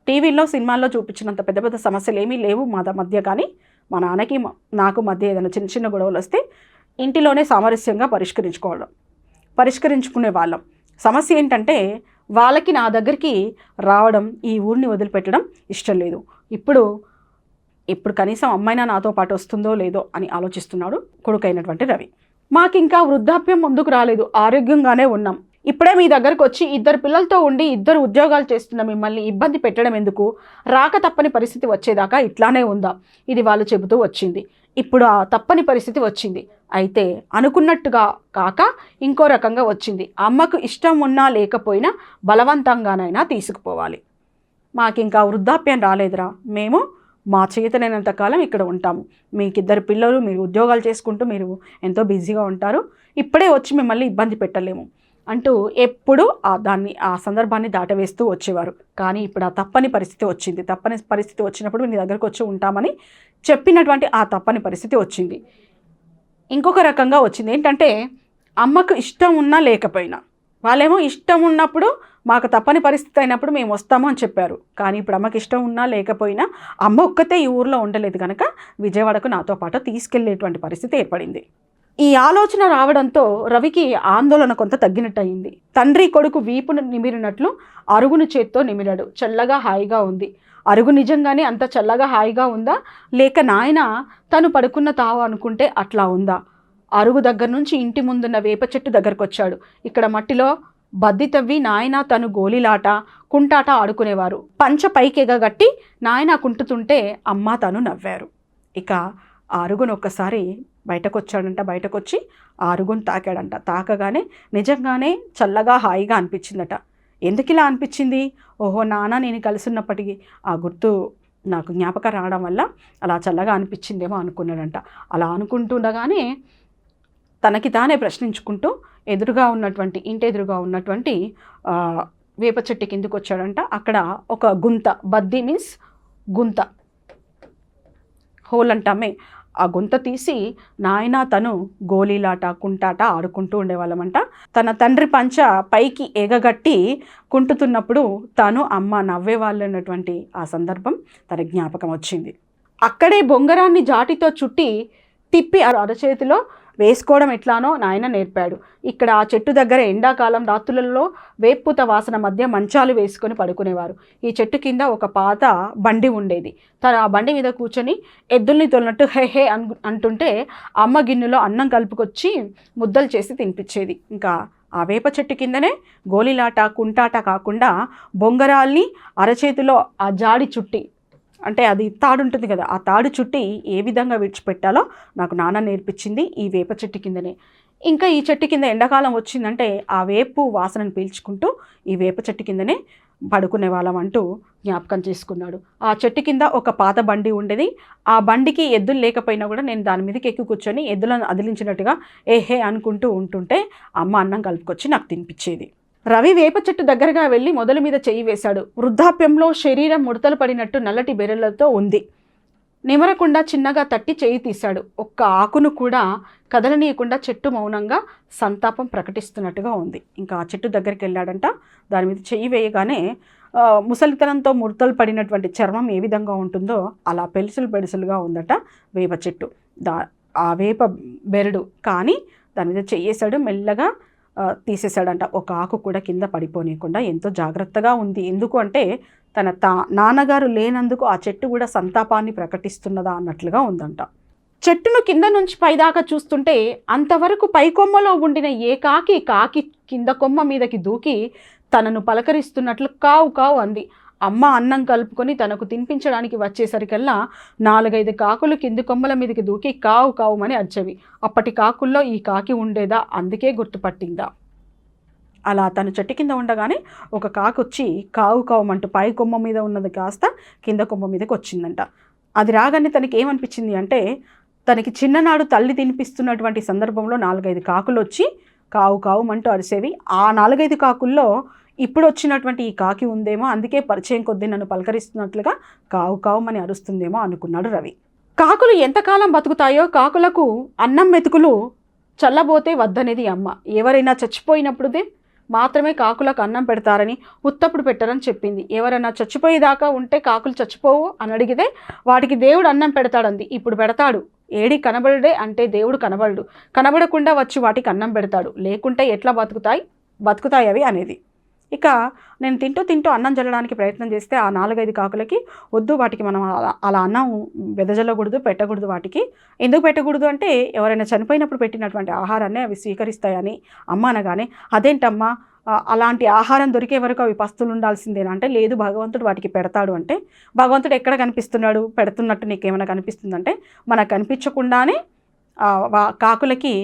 టీవీల్లో సినిమాల్లో చూపించినంత పెద్ద పెద్ద సమస్యలు ఏమీ లేవు మా మధ్య, కానీ మా నాన్నకి నాకు మధ్య ఏదైనా చిన్న చిన్న గొడవలు వస్తే ఇంటిలోనే సామరస్యంగా పరిష్కరించుకునే వాళ్ళం. సమస్య ఏంటంటే వాళ్ళకి నా దగ్గరికి రావడం, ఈ ఊరిని వదిలిపెట్టడం ఇష్టం లేదు. ఇప్పుడు కనీసం అమ్మైనా నాతో పాటు వస్తుందో లేదో అని ఆలోచిస్తున్నాడు కొడుకైనటువంటి రవి. మాకింకా వృద్ధాప్యం ముందుకు రాలేదు, ఆరోగ్యంగానే ఉన్నాం. ఇప్పుడే మీ దగ్గరకు వచ్చి 2 పిల్లలతో ఉండి 2 ఉద్యోగాలు చేస్తున్న మిమ్మల్ని ఇబ్బంది పెట్టడం ఎందుకు? రాక తప్పని పరిస్థితి వచ్చేదాకా ఇట్లానే ఉందా? ఇది వాళ్ళు చెబుతూ వచ్చింది. ఇప్పుడు ఆ తప్పని పరిస్థితి వచ్చింది. అయితే అనుకున్నట్టుగా కాక ఇంకో రకంగా వచ్చింది. అమ్మకు ఇష్టం ఉన్నా లేకపోయినా బలవంతంగానైనా తీసుకుపోవాలి. మాకింకా వృద్ధాప్యం రాలేదురా, మేము మా చేతనైనంత కాలం ఇక్కడ ఉంటాము. మీకు 2 పిల్లలు, మీరు ఉద్యోగాలు చేసుకుంటూ మీరు ఎంతో బిజీగా ఉంటారు. ఇప్పుడే వచ్చి మిమ్మల్ని ఇబ్బంది పెట్టలేము అంటూ ఎప్పుడు ఆ సందర్భాన్ని దాటవేస్తూ వచ్చేవారు. కానీ ఇప్పుడు ఆ తప్పని పరిస్థితి వచ్చింది. తప్పని పరిస్థితి వచ్చినప్పుడు మీ దగ్గరకు వచ్చి ఉంటామని చెప్పినటువంటి ఆ తప్పని పరిస్థితి వచ్చింది. ఇంకొక రకంగా వచ్చింది ఏంటంటే అమ్మకు ఇష్టం ఉన్నా లేకపోయినా, వాళ్ళేమో ఇష్టం ఉన్నప్పుడు మాకు తప్పని పరిస్థితి అయినప్పుడు మేము వస్తాము అని చెప్పారు. కానీ ఇప్పుడు అమ్మకి ఇష్టం ఉన్నా లేకపోయినా అమ్మ ఒక్కతే ఈ ఊరిలో ఉండలేదు కనుక విజయవాడకు నాతో పాటు తీసుకెళ్లేటువంటి పరిస్థితి ఏర్పడింది. ఈ ఆలోచన రావడంతో రవికి ఆందోళన కొంత తగ్గినట్టయింది. తండ్రి కొడుకు వీపును నిమిరినట్లు అరుగును చేత్తో నిమిరాడు. చల్లగా హాయిగా ఉంది. అరుగు నిజంగానే అంత చల్లగా హాయిగా ఉందా, లేక నాయన తను పడుకున్న తావు అనుకుంటే అట్లా ఉందా? అరుగు దగ్గర నుంచి ఇంటి ముందున్న వేప చెట్టు దగ్గరకు వచ్చాడు. ఇక్కడ మట్టిలో బద్ది తవ్వి నాయన తను గోలీలాట, కుంటాట ఆడుకునేవారు. పంచ పైకెగగట్టి నాయన కుంటుతుంటే అమ్మ తను నవ్వారు. ఇక ఆ అరుగును ఒక్కసారి బయటకొచ్చి ఆ అరుగును తాకాడంట. తాకగానే నిజంగానే చల్లగా హాయిగా అనిపించిందట. ఎందుకు ఇలా అనిపించింది? ఓహో, నాన్న నేను కలిసిన్నప్పటికీ ఆ గుర్తు నాకు జ్ఞాపకం రావడం వల్ల అలా చల్లగా అనిపించిందేమో అనుకున్నాడంట. అలా అనుకుంటుండగానే తనకి తానే ప్రశ్నించుకుంటూ ఇంటి ఎదురుగా ఉన్నటువంటి వేప చెట్టు కిందకు వచ్చాడంట. అక్కడ ఒక గుంత, బద్ది మీన్స్ గుంత, హోల్ అంటామే, ఆ గుంత తీసి నాయన తను గోలీలాట, కుంటాట ఆడుకుంటూ ఉండేవాళ్ళమంట. తన తండ్రి పంచ పైకి ఎగగట్టి కుంటుతున్నప్పుడు తను అమ్మ నవ్వేవాళ్ళు అన్నటువంటి ఆ సందర్భం తన జ్ఞాపకం వచ్చింది. అక్కడే బొంగరాన్ని జాటితో చుట్టి తిప్పి అరచేతిలో వేసుకోవడం ఎట్లానో నాయన నేర్పాడు. ఇక్కడ ఆ చెట్టు దగ్గర ఎండాకాలం రాత్రులలో వేప్పూత వాసన మధ్య మంచాలు వేసుకొని పడుకునేవారు. ఈ చెట్టు కింద ఒక పాత బండి ఉండేది. తను ఆ బండి మీద కూర్చొని ఎద్దుల్ని తోలినట్టు హే హే అంటుంటే అమ్మ గిన్నెలో అన్నం కలుపుకొచ్చి ముద్దలు చేసి తినిపించేది. ఇంకా ఆ వేప చెట్టు కిందనే గోలీలాట, కుంటాట కాకుండా బొంగరాల్ని అరచేతిలో ఆ జాడి చుట్టి, అంటే అది తాడు ఉంటుంది కదా, ఆ తాడు చుట్టి ఏ విధంగా విడిచిపెట్టాలో నాకు నాన్న నేర్పించింది ఈ వేప చెట్టు కిందనే. ఇంకా ఈ చెట్టు కింద ఎండాకాలం వచ్చిందంటే ఆ వేపు వాసనను పీల్చుకుంటూ ఈ వేప చెట్టు కిందనే పడుకునే వాళ్ళం అంటూ జ్ఞాపకం చేసుకున్నాడు. ఆ చెట్టు కింద ఒక పాత బండి ఉండేది. ఆ బండికి ఎద్దులు లేకపోయినా కూడా నేను దాని మీదకి ఎక్కి కూర్చొని ఎద్దులను అదిలించినట్టుగా ఏహే అనుకుంటూ ఉంటుంటే అమ్మ అన్నం కలుపుకొచ్చి నాకు తినిపించేది. రవి వేప చెట్టు దగ్గరగా వెళ్ళి మొదలు మీద చెయ్యి వేశాడు. వృద్ధాప్యంలో శరీరం ముడతలు పడినట్టు నల్లటి బెరళ్లతో ఉంది. నిమరకుండా చిన్నగా తట్టి చెయ్యి తీశాడు. ఒక్క ఆకును కూడా కదలనీయకుండా చెట్టు మౌనంగా సంతాపం ప్రకటిస్తున్నట్టుగా ఉంది. ఇంకా ఆ చెట్టు దగ్గరికి వెళ్ళాడంట. దాని మీద చెయ్యి వేయగానే ముసలితనంతో ముడతలు పడినటువంటి చర్మం ఏ విధంగా ఉంటుందో అలా పెలుసులుగా ఉందట వేప చెట్టు. ఆ వేప బెరడు కానీ దాని మీద చెయ్యేశాడు. మెల్లగా తీసేశాడంట. ఒక ఆకు కూడా కింద పడిపోనీయకుండా ఎంతో జాగ్రత్తగా ఉంది. ఎందుకు అంటే తన నాన్నగారు లేనందుకు ఆ చెట్టు కూడా సంతాపాన్ని ప్రకటిస్తున్నదా అన్నట్లుగా ఉందంట. చెట్టును కింద నుంచి పైదాకా చూస్తుంటే అంతవరకు పైకొమ్మలో ఉండిన ఏ కాకి కింద కొమ్మ మీదకి దూకి తనను పలకరిస్తున్నట్లు కావు కావు అంది. అమ్మ అన్నం కలుపుకొని తనకు తినిపించడానికి వచ్చేసరికల్లా 4-5 కాకులు కింది కొమ్మల మీదకి దూకి కావు కావుమని అరిచేవి. అప్పటి కాకుల్లో ఈ కాకి ఉండేదా, అందుకే గుర్తుపట్టిందా? అలా తను చెట్టు కింద ఉండగానే ఒక కాకొచ్చి కావు కావుమంటూ పై కొమ్మ మీద ఉన్నది కాస్త కింద కొమ్మ మీదకి వచ్చిందంట. అది రాగానే తనకి ఏమనిపించింది అంటే, తనకి చిన్ననాడు తల్లి తినిపిస్తున్నటువంటి సందర్భంలో 4-5 కాకులు వచ్చి కావు కావుమంటూ అరిసేవి. ఆ 4-5 కాకుల్లో ఇప్పుడు వచ్చినటువంటి ఈ కాకి ఉందేమో, అందుకే పరిచయం కొద్దీ నన్ను పలకరిస్తున్నట్లుగా కావు కావుమని అరుస్తుందేమో అనుకున్నాడు రవి. కాకులు ఎంతకాలం బతుకుతాయో, కాకులకు అన్నం మెతుకులు చల్లబోతే వద్దనేది అమ్మ. ఎవరైనా చచ్చిపోయినప్పుడుదే మాత్రమే కాకులకు అన్నం పెడతారని, ఉత్తప్పుడు పెట్టరని చెప్పింది. ఎవరైనా చచ్చిపోయేదాకా ఉంటే కాకులు చచ్చిపోవు అని అడిగితే వాటికి దేవుడు అన్నం పెడతాడంది. ఇప్పుడు పెడతాడు. ఏడి కనబడుడే అంటే దేవుడు కనబడు, కనబడకుండా వచ్చి వాటికి అన్నం పెడతాడు, లేకుంటే ఎట్లా బతుకుతాయి అవి అనేది. ఇక నేను తింటూ అన్నం జల్లడానికి ప్రయత్నం చేస్తే ఆ 4-5 కాకులకి వద్దు, వాటికి మనం అలా అన్నం వెదజల్లకూడదు, పెట్టకూడదు. వాటికి ఎందుకు పెట్టకూడదు అంటే, ఎవరైనా చనిపోయినప్పుడు పెట్టినటువంటి ఆహారాన్ని అవి స్వీకరిస్తాయని అమ్మ అనగానే, అదేంటమ్మా అలాంటి ఆహారం దొరికే వరకు అవి పస్తులు ఉండాల్సిందేనా అంటే, లేదు భగవంతుడు వాటికి పెడతాడు అంటే, భగవంతుడు ఎక్కడ కనిపిస్తున్నాడు, పెడుతున్నట్టు నీకేమైనా కనిపిస్తుందంటే, మనకు కనిపించకుండానే కాకులకి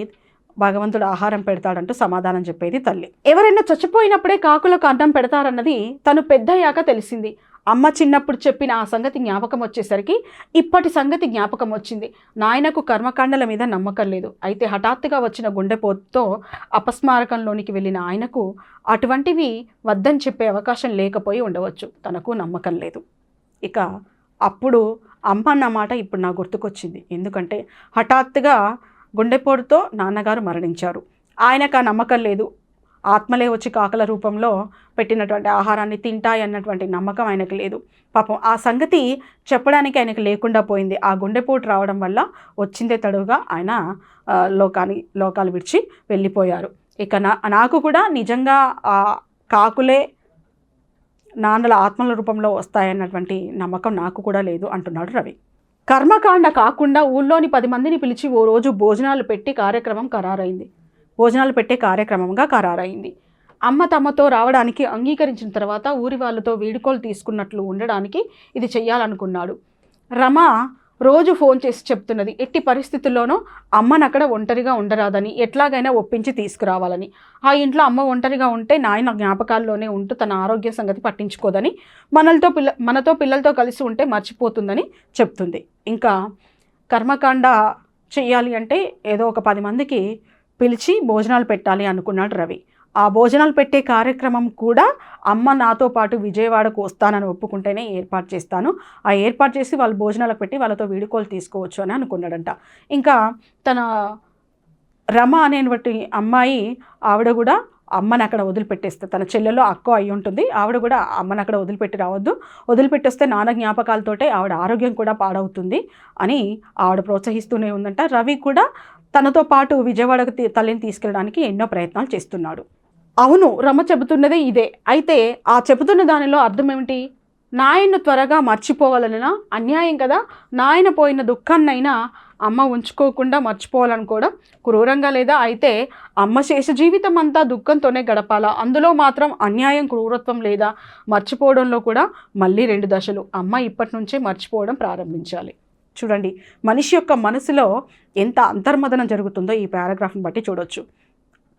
భగవంతుడు ఆహారం పెడతాడంటూ సమాధానం చెప్పేది తల్లి. ఎవరైనా చచ్చిపోయినప్పుడే కాకులకు అన్నం పెడతారన్నది తను పెద్దయ్యాక తెలిసింది. అమ్మ చిన్నప్పుడు చెప్పిన ఆ సంగతి జ్ఞాపకం వచ్చేసరికి ఇప్పటి సంగతి జ్ఞాపకం వచ్చింది. నాయనకు కర్మకాండల మీద నమ్మకం లేదు. అయితే హఠాత్తుగా వచ్చిన గుండెపోటుతో అపస్మారకంలోనికి వెళ్ళిన ఆయనకు అటువంటివి వద్దని చెప్పే అవకాశం లేకపోయి ఉండవచ్చు. తనకు నమ్మకం లేదు. ఇక అప్పుడు అమ్మ అన్న మాట ఇప్పుడు నాకు గుర్తుకొచ్చింది. ఎందుకంటే హఠాత్తుగా గుండెపోటుతో నాన్నగారు మరణించారు. ఆయనకు ఆ నమ్మకం లేదు. ఆత్మలే వచ్చి కాకల రూపంలో పెట్టినటువంటి ఆహారాన్ని తింటాయన్నటువంటి నమ్మకం ఆయనకు లేదు. పాపం ఆ సంగతి చెప్పడానికి ఆయనకు లేకుండా పోయింది. ఆ గుండెపోటు రావడం వల్ల వచ్చిందే తడువుగా ఆయన లోకాలు విడిచి వెళ్ళిపోయారు. ఇక నాకు కూడా నిజంగా ఆ కాకులే నాన్నల ఆత్మల రూపంలో వస్తాయన్నటువంటి నమ్మకం నాకు కూడా లేదు అంటున్నాడు రవి. కర్మకాండ కాకుండా ఊళ్ళోని 10 మందిని పిలిచి ఓ రోజు భోజనాలు పెట్టే కార్యక్రమంగా ఖరారైంది. అమ్మ తమతో రావడానికి అంగీకరించిన తర్వాత ఊరి వాళ్ళతో వీడుకోలు తీసుకున్నట్లు ఉండడానికి ఇది చెయ్యాలనుకున్నాడు. రమ రోజు ఫోన్ చేసి చెప్తున్నది, ఎట్టి పరిస్థితుల్లోనూ అమ్మను అక్కడ ఒంటరిగా ఉండరాదని, ఎట్లాగైనా ఒప్పించి తీసుకురావాలని. ఆ ఇంట్లో అమ్మ ఒంటరిగా ఉంటే నాయన జ్ఞాపకాల్లోనే ఉంటూ తన ఆరోగ్య సంగతి పట్టించుకోదని, మనతో పిల్లలతో కలిసి ఉంటే మర్చిపోతుందని చెప్తుంది. ఇంకా కర్మకాండ చెయ్యాలి అంటే ఏదో ఒక 10 మందికి పిలిచి భోజనాలు పెట్టాలి అనుకున్నాడు రవి. ఆ భోజనాలు పెట్టే కార్యక్రమం కూడా అమ్మ నాతో పాటు విజయవాడకు వస్తానని ఒప్పుకుంటేనే ఏర్పాటు చేస్తాను, ఆ ఏర్పాటు చేసి వాళ్ళు భోజనాలకు పెట్టి వాళ్ళతో వీడుకోలు తీసుకోవచ్చు అని అనుకున్నాడంట. ఇంకా తన రమ అనేటువంటి అమ్మాయి ఆవిడ కూడా అమ్మని అక్కడ వదిలిపెట్టేస్తే, తన చెల్లెలో అక్క అయి ఉంటుంది, ఆవిడ కూడా అమ్మని అక్కడ వదిలిపెట్టి రావద్దు, వదిలిపెట్టేస్తే నాన్న జ్ఞాపకాలతోటే ఆవిడ ఆరోగ్యం కూడా పాడవుతుంది అని ఆవిడ ప్రోత్సహిస్తూనే ఉందంట. రవి కూడా తనతో పాటు విజయవాడకు తల్లిని తీసుకెళ్ళడానికి ఎన్నో ప్రయత్నాలు చేస్తున్నాడు. అవును, రమ చెబుతున్నదే ఇదే. అయితే ఆ చెబుతున్న దానిలో అర్థం ఏమిటి? నాయన్ను త్వరగా మర్చిపోవాలన్నా అన్యాయం కదా. నాయన పోయిన దుఃఖాన్నైనా అమ్మ ఉంచుకోకుండా మర్చిపోవాలనుకోవడం క్రూరంగా లేదా? అయితే అమ్మ శేష జీవితం అంతా దుఃఖంతోనే గడపాలా? అందులో మాత్రం అన్యాయం, క్రూరత్వం లేదా? మర్చిపోవడంలో కూడా మళ్ళీ 2 దశలు. అమ్మ ఇప్పటి నుంచే మర్చిపోవడం ప్రారంభించాలి. చూడండి, మనిషి యొక్క మనసులో ఎంత అంతర్మదనం జరుగుతుందో ఈ పారాగ్రాఫ్ని బట్టి చూడొచ్చు.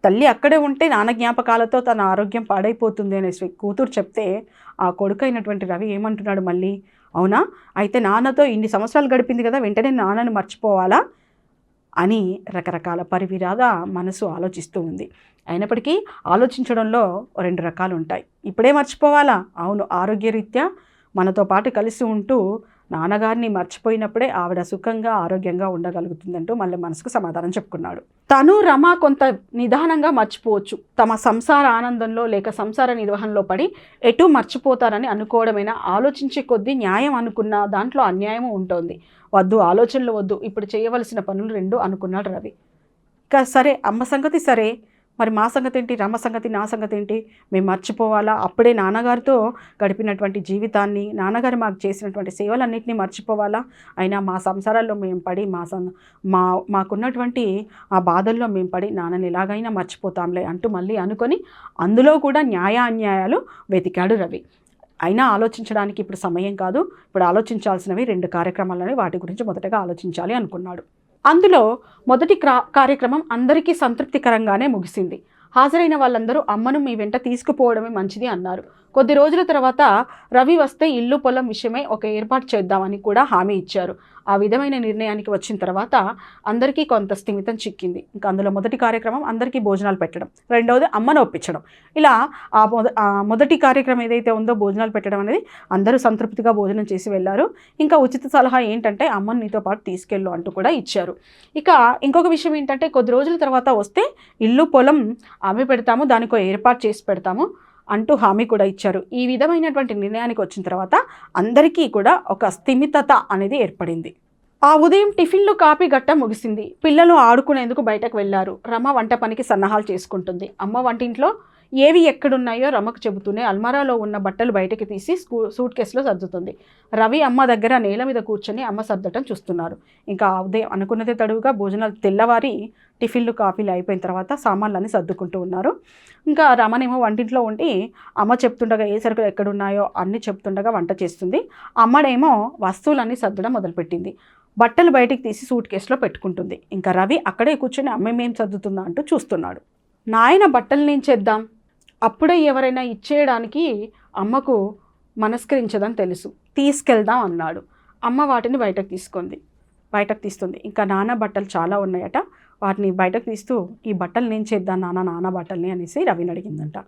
తల్లి అక్కడే ఉంటే నాన్న జ్ఞాపకాలతో తన ఆరోగ్యం పాడైపోతుంది అనేసి కూతురు చెప్తే ఆ కొడుకైనటువంటి రవి ఏమంటున్నాడు మళ్ళీ, అవునా అయితే నాన్నతో ఇన్ని సంవత్సరాలు గడిపింది కదా, వెంటనే నాన్నని మర్చిపోవాలా అని రకరకాల పరివిరాద మనసు ఆలోచిస్తూ ఉంది. అయినప్పటికీ ఆలోచించడంలో 2 రకాలు ఉంటాయి. ఇప్పుడే మర్చిపోవాలా? అవును, ఆరోగ్యరీత్యా మనతో పాటు కలిసి ఉంటూ నాన్నగారిని మర్చిపోయినప్పుడే ఆవిడ సుఖంగా ఆరోగ్యంగా ఉండగలుగుతుందంటూ మళ్ళీ మనసుకు సమాధానం చెప్పుకున్నాడు. తను రమ కొంత నిదానంగా మర్చిపోవచ్చు. తమ సంసార ఆనందంలో లేక సంసార నిర్వహణలో పడి ఎటు మర్చిపోతారని అనుకోవడమైనా ఆలోచించే కొద్దీ న్యాయం అనుకున్న దాంట్లో అన్యాయము ఉంటుంది. వద్దు, ఆలోచనలు వద్దు, ఇప్పుడు చేయవలసిన పనులు 2 అనుకున్నాడు రవి. ఇక సరే, అమ్మ సంగతి సరే, మరి మా సంగతి ఏంటి, రమ సంగతి, నా సంగతి ఏంటి? మేము మర్చిపోవాలా? అప్పుడే నాన్నగారితో గడిపినటువంటి జీవితాన్ని, నాన్నగారు మాకు చేసినటువంటి సేవలన్నింటినీ మర్చిపోవాలా? అయినా మా సంసారాల్లో మేము పడి మాకున్నటువంటి ఆ బాధల్లో మేము పడి నాన్నని ఎలాగైనా మర్చిపోతాంలే అంటూ మళ్ళీ అనుకొని అందులో కూడా న్యాయ అన్యాయాలు వెతికాడు రవి. అయినా ఆలోచించడానికి ఇప్పుడు సమయం కాదు, ఇప్పుడు ఆలోచించాల్సినవి 2 కార్యక్రమాలని, వాటి గురించి మొదటగా ఆలోచించాలి అనుకున్నాడు. అందులో మొదటి కార్యక్రమం అందరికీ సంతృప్తికరంగానే ముగిసింది. హాజరైన వాళ్ళందరూ అమ్మను మీ వెంట తీసుకుపోవడమే మంచిది అన్నారు. కొద్ది రోజుల తర్వాత రవి వస్తే ఇల్లు పొలం విషయమై ఒక ఏర్పాటు చేద్దామని కూడా హామీ ఇచ్చారు. ఆ విధమైన నిర్ణయానికి వచ్చిన తర్వాత అందరికీ కొంత స్థిమితం చిక్కింది. ఇంకా అందులో మొదటి కార్యక్రమం అందరికీ భోజనాలు పెట్టడం, రెండవది అమ్మను ఒప్పించడం. ఇలా మొదటి కార్యక్రమం ఏదైతే ఉందో భోజనాలు పెట్టడం అనేది, అందరూ సంతృప్తిగా భోజనం చేసి వెళ్ళారు. ఇంకా ఉచిత సలహా ఏంటంటే అమ్మను నీతో పాటు తీసుకెళ్ళు అంటూ కూడా ఇచ్చారు. ఇక ఇంకొక విషయం ఏంటంటే కొద్ది రోజుల తర్వాత వస్తే ఇల్లు పొలం అమ్మి పెడతాము, దానికో ఏర్పాటు చేసి పెడతాము అంటూ హామీ కూడా ఇచ్చారు. ఈ విధమైనటువంటి నిర్ణయానికి వచ్చిన తర్వాత అందరికీ కూడా ఒక స్థిమితత అనేది ఏర్పడింది. ఆ ఉదయం టిఫిన్లు కాపీ గట్ట ముగిసింది. పిల్లలు ఆడుకునేందుకు బయటకు వెళ్లారు. రమ వంట పనికి సన్నాహాలు చేసుకుంటుంది. అమ్మ వంటింట్లో ఏవి ఎక్కడున్నాయో రమకు చెబుతూనే అల్మారాలో ఉన్న బట్టలు బయటకి తీసి సూట్ కేసులో సర్దుతుంది. రవి అమ్మ దగ్గర నేల మీద కూర్చొని అమ్మ సర్దటం చూస్తున్నారు. ఇంకా ఉదయం అనుకున్నదే తడువుగా భోజనాలు తెల్లవారి టిఫిన్లు కాఫీలు అయిపోయిన తర్వాత సామాన్లన్నీ సర్దుకుంటూ ఉన్నారు. ఇంకా రమనేమో వంటింట్లో ఉండి అమ్మ చెప్తుండగా ఏ సరుకులు ఎక్కడున్నాయో అన్నీ చెప్తుండగా వంట చేస్తుంది. అమ్మడేమో వస్తువులన్నీ సర్దడం మొదలుపెట్టింది. బట్టలు బయటికి తీసి సూట్ కేసులో పెట్టుకుంటుంది. ఇంకా రవి అక్కడే కూర్చొని అమ్మేమేం సర్దుతుందా అంటూ చూస్తున్నాడు. నాయన బట్టలు నేను చేద్దాం, అప్పుడే ఎవరైనా ఇచ్చేయడానికి అమ్మకు మనస్కరించదని తెలుసు, తీసుకెళ్దాం అన్నాడు. అమ్మ వాటిని బయటకు తీస్తుంది. ఇంకా నాన్న బట్టలు చాలా ఉన్నాయట, వాటిని బయటకు తీస్తూ ఈ బట్టలు నేను చేద్దాం నాన్న బట్టల్ని అనేసి రవిని అడిగిందంట.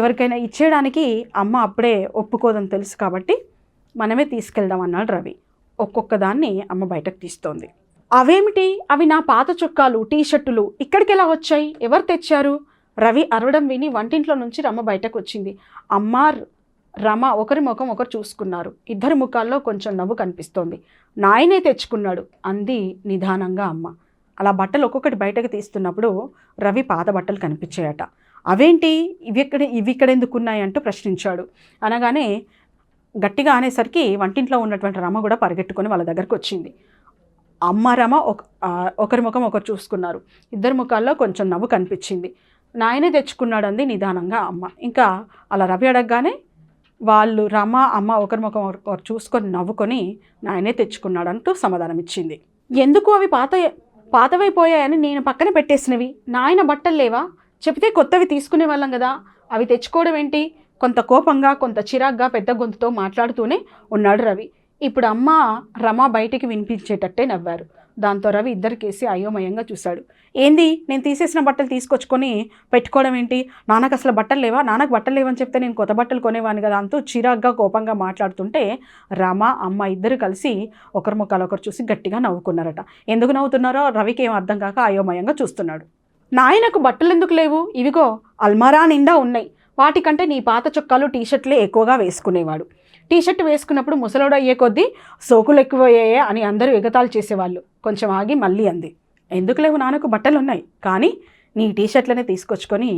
ఎవరికైనా ఇచ్చేయడానికి అమ్మ అప్పుడే ఒప్పుకోదని తెలుసు కాబట్టి మనమే తీసుకెళ్దాం అన్నాడు రవి. ఒక్కొక్క దాన్ని అమ్మ బయటకు తీస్తోంది. అవేమిటి? అవి నా పాత చొక్కాలు, టీషర్టులు ఇక్కడికి ఎలా వచ్చాయి? ఎవరు తెచ్చారు? రవి అరవడం విని వంటింట్లో నుంచి రమ బయటకు వచ్చింది. అమ్మ రమ ఒకరి ముఖం ఒకరు చూసుకున్నారు. ఇద్దరి ముఖాల్లో కొంచెం నవ్వు కనిపిస్తోంది. నాయనే తెచ్చుకున్నాడు అంది నిదానంగా అమ్మ. అలా బట్టలు ఒక్కొక్కటి బయటకు తీస్తున్నప్పుడు రవి పాత బట్టలు కనిపించాయట. అవేంటి? ఇవి ఇక్కడ ఎందుకున్నాయి అంటూ ప్రశ్నించాడు. అనగానే గట్టిగా అనేసరికి వంటింట్లో ఉన్నటువంటి రమ కూడా పరిగెట్టుకొని వాళ్ళ దగ్గరకు వచ్చింది. అమ్మ రమ ఒకరి ముఖం ఒకరు చూసుకున్నారు. ఇద్దరి ముఖాల్లో కొంచెం నవ్వు కనిపించింది. నాయనే తెచ్చుకున్నాడు అంది నిదానంగా అమ్మ. ఇంకా అలా రవి అడగగానే వాళ్ళు రమ అమ్మ ఒకరి ముఖం ఒకరు చూసుకొని నవ్వుకొని నాయనే తెచ్చుకున్నాడు అంటూ సమాధానం ఇచ్చింది. ఎందుకు? అవి పాతవైపోయాయని నేను పక్కన పెట్టేసినవి. నాయన బట్టలు లేవా? చెబితే కొత్తవి తీసుకునే వాళ్ళం కదా, అవి తెచ్చుకోవడం ఏంటి? కొంత కోపంగా కొంత చిరాగ్గా పెద్ద గొంతుతో మాట్లాడుతూనే ఉన్నాడు రవి. ఇప్పుడు అమ్మ రమ బయటికి వినిపించేటట్టే నవ్వారు. దాంతో రవి ఇద్దరికేసి అయోమయంగా చూశాడు. ఏంది? నేను తీసేసిన బట్టలు తీసుకొచ్చుకొని పెట్టుకోవడం ఏంటి? నాన్నకు అసలు బట్టలు లేవా? నాన్నకు బట్టలు లేవని చెప్తే నేను కొత్త బట్టలు కొనేవాని కదా అంటూ చిరాగ్గా కోపంగా మాట్లాడుతుంటే రమ అమ్మ ఇద్దరు కలిసి ఒకరి ముఖాలు ఒకరు చూసి గట్టిగా నవ్వుకున్నారట. ఎందుకు నవ్వుతున్నారో రవికి ఏం అర్థం కాక అయోమయంగా చూస్తున్నాడు. నాయనకు బట్టలు ఎందుకు లేవు? ఇవిగో అల్మారా నిండా ఉన్నాయి. వాటికంటే నీ పాత చొక్కాలు టీషర్ట్లే ఎక్కువగా వేసుకునేవాడు. టీషర్ట్ వేసుకున్నప్పుడు ముసలోడు అయ్యే కొద్దీ సోకులు ఎక్కువయ్యాయే అని అందరూ ఎగతాలు చేసేవాళ్ళు. కొంచెం ఆగి మళ్ళీ అంది. ఎందుకు లేవు? నాన్నకు బట్టలు ఉన్నాయి, కానీ నీ టీషర్ట్లనే తీసుకొచ్చుకొని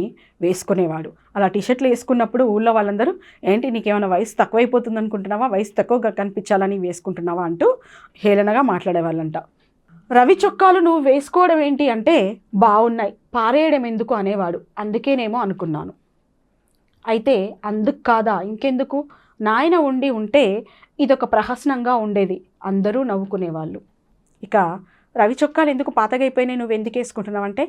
వేసుకునేవాడు. అలా టీషర్ట్లు వేసుకున్నప్పుడు ఊళ్ళో వాళ్ళందరూ ఏంటి నీకేమైనా వయసు తక్కువైపోతుంది అనుకుంటున్నావా, వయసు తక్కువగా కనిపించాలని వేసుకుంటున్నావా అంటూ హేళనగా మాట్లాడేవాళ్ళంట. రవి చొక్కాలు నువ్వు వేసుకోవడం ఏంటి అంటే బాగున్నాయి, పారేయడం ఎందుకు అనేవాడు. అందుకేనేమో అనుకున్నాను. అయితే అందుకు కాదా, ఇంకెందుకు? నాయన ఉంటే ఇదొక ప్రహసనంగా ఉండేది, అందరూ నవ్వుకునేవాళ్ళు. ఇక రవి చొక్కాలు ఎందుకు పాతగా అయిపోయినాయి, నువ్వు ఎందుకు వేసుకుంటున్నావు అంటే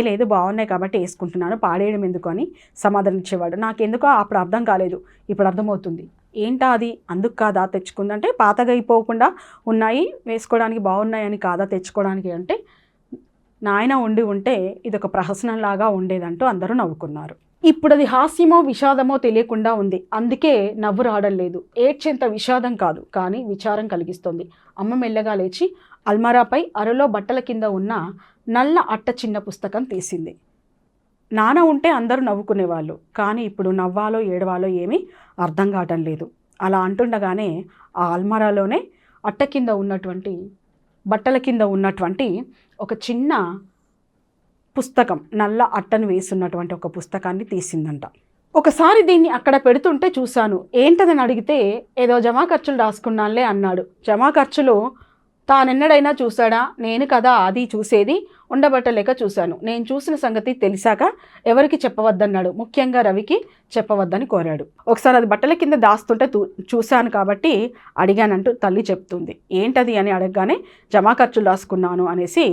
లేదు బాగున్నాయి కాబట్టి వేసుకుంటున్నాను, పాడేయడం ఎందుకు అని సమాధానం ఇచ్చేవాడు. నాకెందుకో అప్పుడు అర్థం కాలేదు, ఇప్పుడు అర్థమవుతుంది. ఏంటా అది? అందుకు కాదా తెచ్చుకుందంటే పాతగా అయిపోకుండా ఉన్నాయి వేసుకోవడానికి బాగున్నాయని కాదా తెచ్చుకోవడానికి అంటే నాయన ఉంటే ఇదొక ప్రహసనంలాగా ఉండేదంటూ అందరూ నవ్వుకున్నారు. ఇప్పుడు అది హాస్యమో విషాదమో తెలియకుండా ఉంది, అందుకే నవ్వు రావడం లేదు. ఏడ్చేంత విషాదం కాదు, కానీ విచారం కలిగిస్తుంది. అమ్మ మెల్లగా లేచి అల్మారాపై అరలో బట్టల కింద ఉన్న నల్ల అట్ట చిన్న పుస్తకం తీసింది. నాన్న ఉంటే అందరూ నవ్వుకునేవాళ్ళు, కానీ ఇప్పుడు నవ్వాలో ఏడవాలో ఏమీ అర్థం కావటం లేదు. అలా అంటుండగానే ఆ అల్మారాలోనే అట్ట కింద ఉన్నటువంటి బట్టల కింద ఉన్నటువంటి ఒక చిన్న పుస్తకం, నల్ల అట్టను వేసున్నటువంటి ఒక పుస్తకాన్ని తీసిందంట. ఒకసారి దీన్ని అక్కడ పెడుతుంటే చూశాను, ఏంటదని అడిగితే ఏదో జమా ఖర్చులు రాసుకున్నానులే అన్నాడు. జమా ఖర్చులు తానెన్నడైనా చూశాడా? నేను కదా అది చూసేది, ఉండబట్టలేక చూశాను. నేను చూసిన సంగతి తెలిసాక ఎవరికి చెప్పవద్దన్నాడు. ముఖ్యంగా రవికి చెప్పవద్దని కోరాడు. ఒకసారి అది బట్టల కింద దాస్తుంటే చూశాను కాబట్టి అడిగానంటూ తల్లి చెప్తుంది. ఏంటది అని అడగగానే జమా ఖర్చులు రాసుకున్నాను అనేసి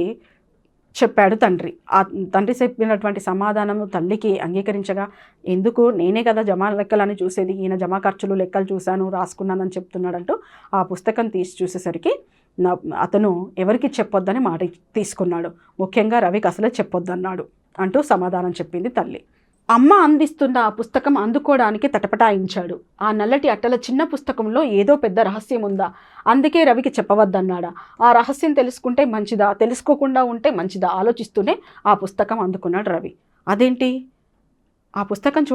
చెప్పాడు తండ్రి. ఆ తండ్రి చెప్పినటువంటి సమాధానము తల్లికి అంగీకరించగా, ఎందుకు నేనే కదా జమా లెక్కలని చూసేది, ఈయన జమా ఖర్చులు లెక్కలు చూశాను రాసుకున్నానని చెప్తున్నాడంటూ ఆ పుస్తకం తీసి చూసేసరికి అతను ఎవరికి చెప్పొద్దని మాట తీసుకున్నాడు. ముఖ్యంగా రవికి అసలే చెప్పొద్దన్నాడు అంటూ సమాధానం చెప్పింది తల్లి. అమ్మ అందిస్తున్న ఆ పుస్తకం అందుకోవడానికి తటపటాయించాడు. ఆ నల్లటి అట్టల చిన్న పుస్తకంలో ఏదో పెద్ద రహస్యం ఉందా? అందుకే రవికి చెప్పవద్దన్నాడా? ఆ రహస్యం తెలుసుకుంటే మంచిదా, తెలుసుకోకుండా ఉంటే మంచిదా ఆలోచిస్తూనే ఆ పుస్తకం అందుకున్నాడు రవి. అదేంటి, ఆ పుస్తకం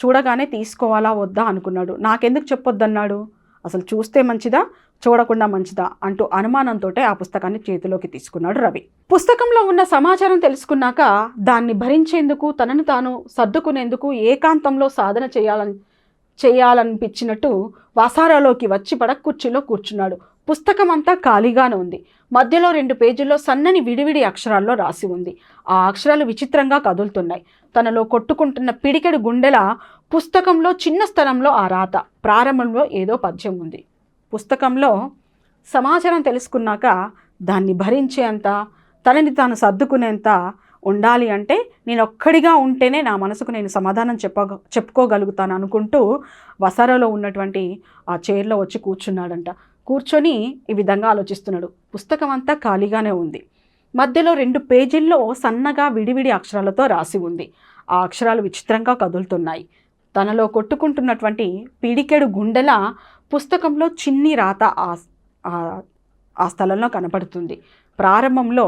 చూడగానే తీసుకోవాలా వద్దా అనుకున్నాడు. నాకెందుకు చెప్పొద్దన్నాడు? అసలు చూస్తే మంచిదా, చూడకుండా మంచిదా అంటూ అనుమానంతో ఆ పుస్తకాన్ని చేతిలోకి తీసుకున్నాడు రవి. పుస్తకంలో ఉన్న సమాచారం తెలుసుకున్నాక దాన్ని భరించేందుకు, తనను తాను సర్దుకునేందుకు ఏకాంతంలో సాధన చేయాలనిపించినట్టు వసారాలోకి వచ్చి పడకుర్చీలో కూర్చున్నాడు. పుస్తకం అంతా ఖాళీగానే ఉంది. మధ్యలో 2 పేజీల్లో సన్నని విడివిడి అక్షరాల్లో రాసి ఉంది. ఆ అక్షరాలు విచిత్రంగా కదులుతున్నాయి. తనలో కొట్టుకుంటున్న పిడికెడు గుండెల పుస్తకంలో చిన్న స్థలంలో ఆ రాత. ప్రారంభంలో ఏదో పద్యం ఉంది. పుస్తకంలో సమాచారం తెలుసుకున్నాక దాన్ని భరించేంత, తనని తాను సర్దుకునేంత ఉండాలి అంటే నేను ఒక్కడిగా ఉంటేనే నా మనసుకు నేను సమాధానం చెప్పుకోగలుగుతాను అనుకుంటూ వసారాలో ఉన్నటువంటి ఆ చైర్లో వచ్చి కూర్చున్నాడంట. కూర్చొని ఈ విధంగా ఆలోచిస్తున్నాడు. పుస్తకం అంతా ఖాళీగానే ఉంది. మధ్యలో 2 పేజీల్లో సన్నగా విడివిడి అక్షరాలతో రాసి ఉంది. ఆ అక్షరాలు విచిత్రంగా కదులుతున్నాయి. తనలో కొట్టుకుంటున్నటువంటి పిడికెడు గుండెల పుస్తకంలో చిన్ని రాత ఆ స్థలంలో కనపడుతుంది. ప్రారంభంలో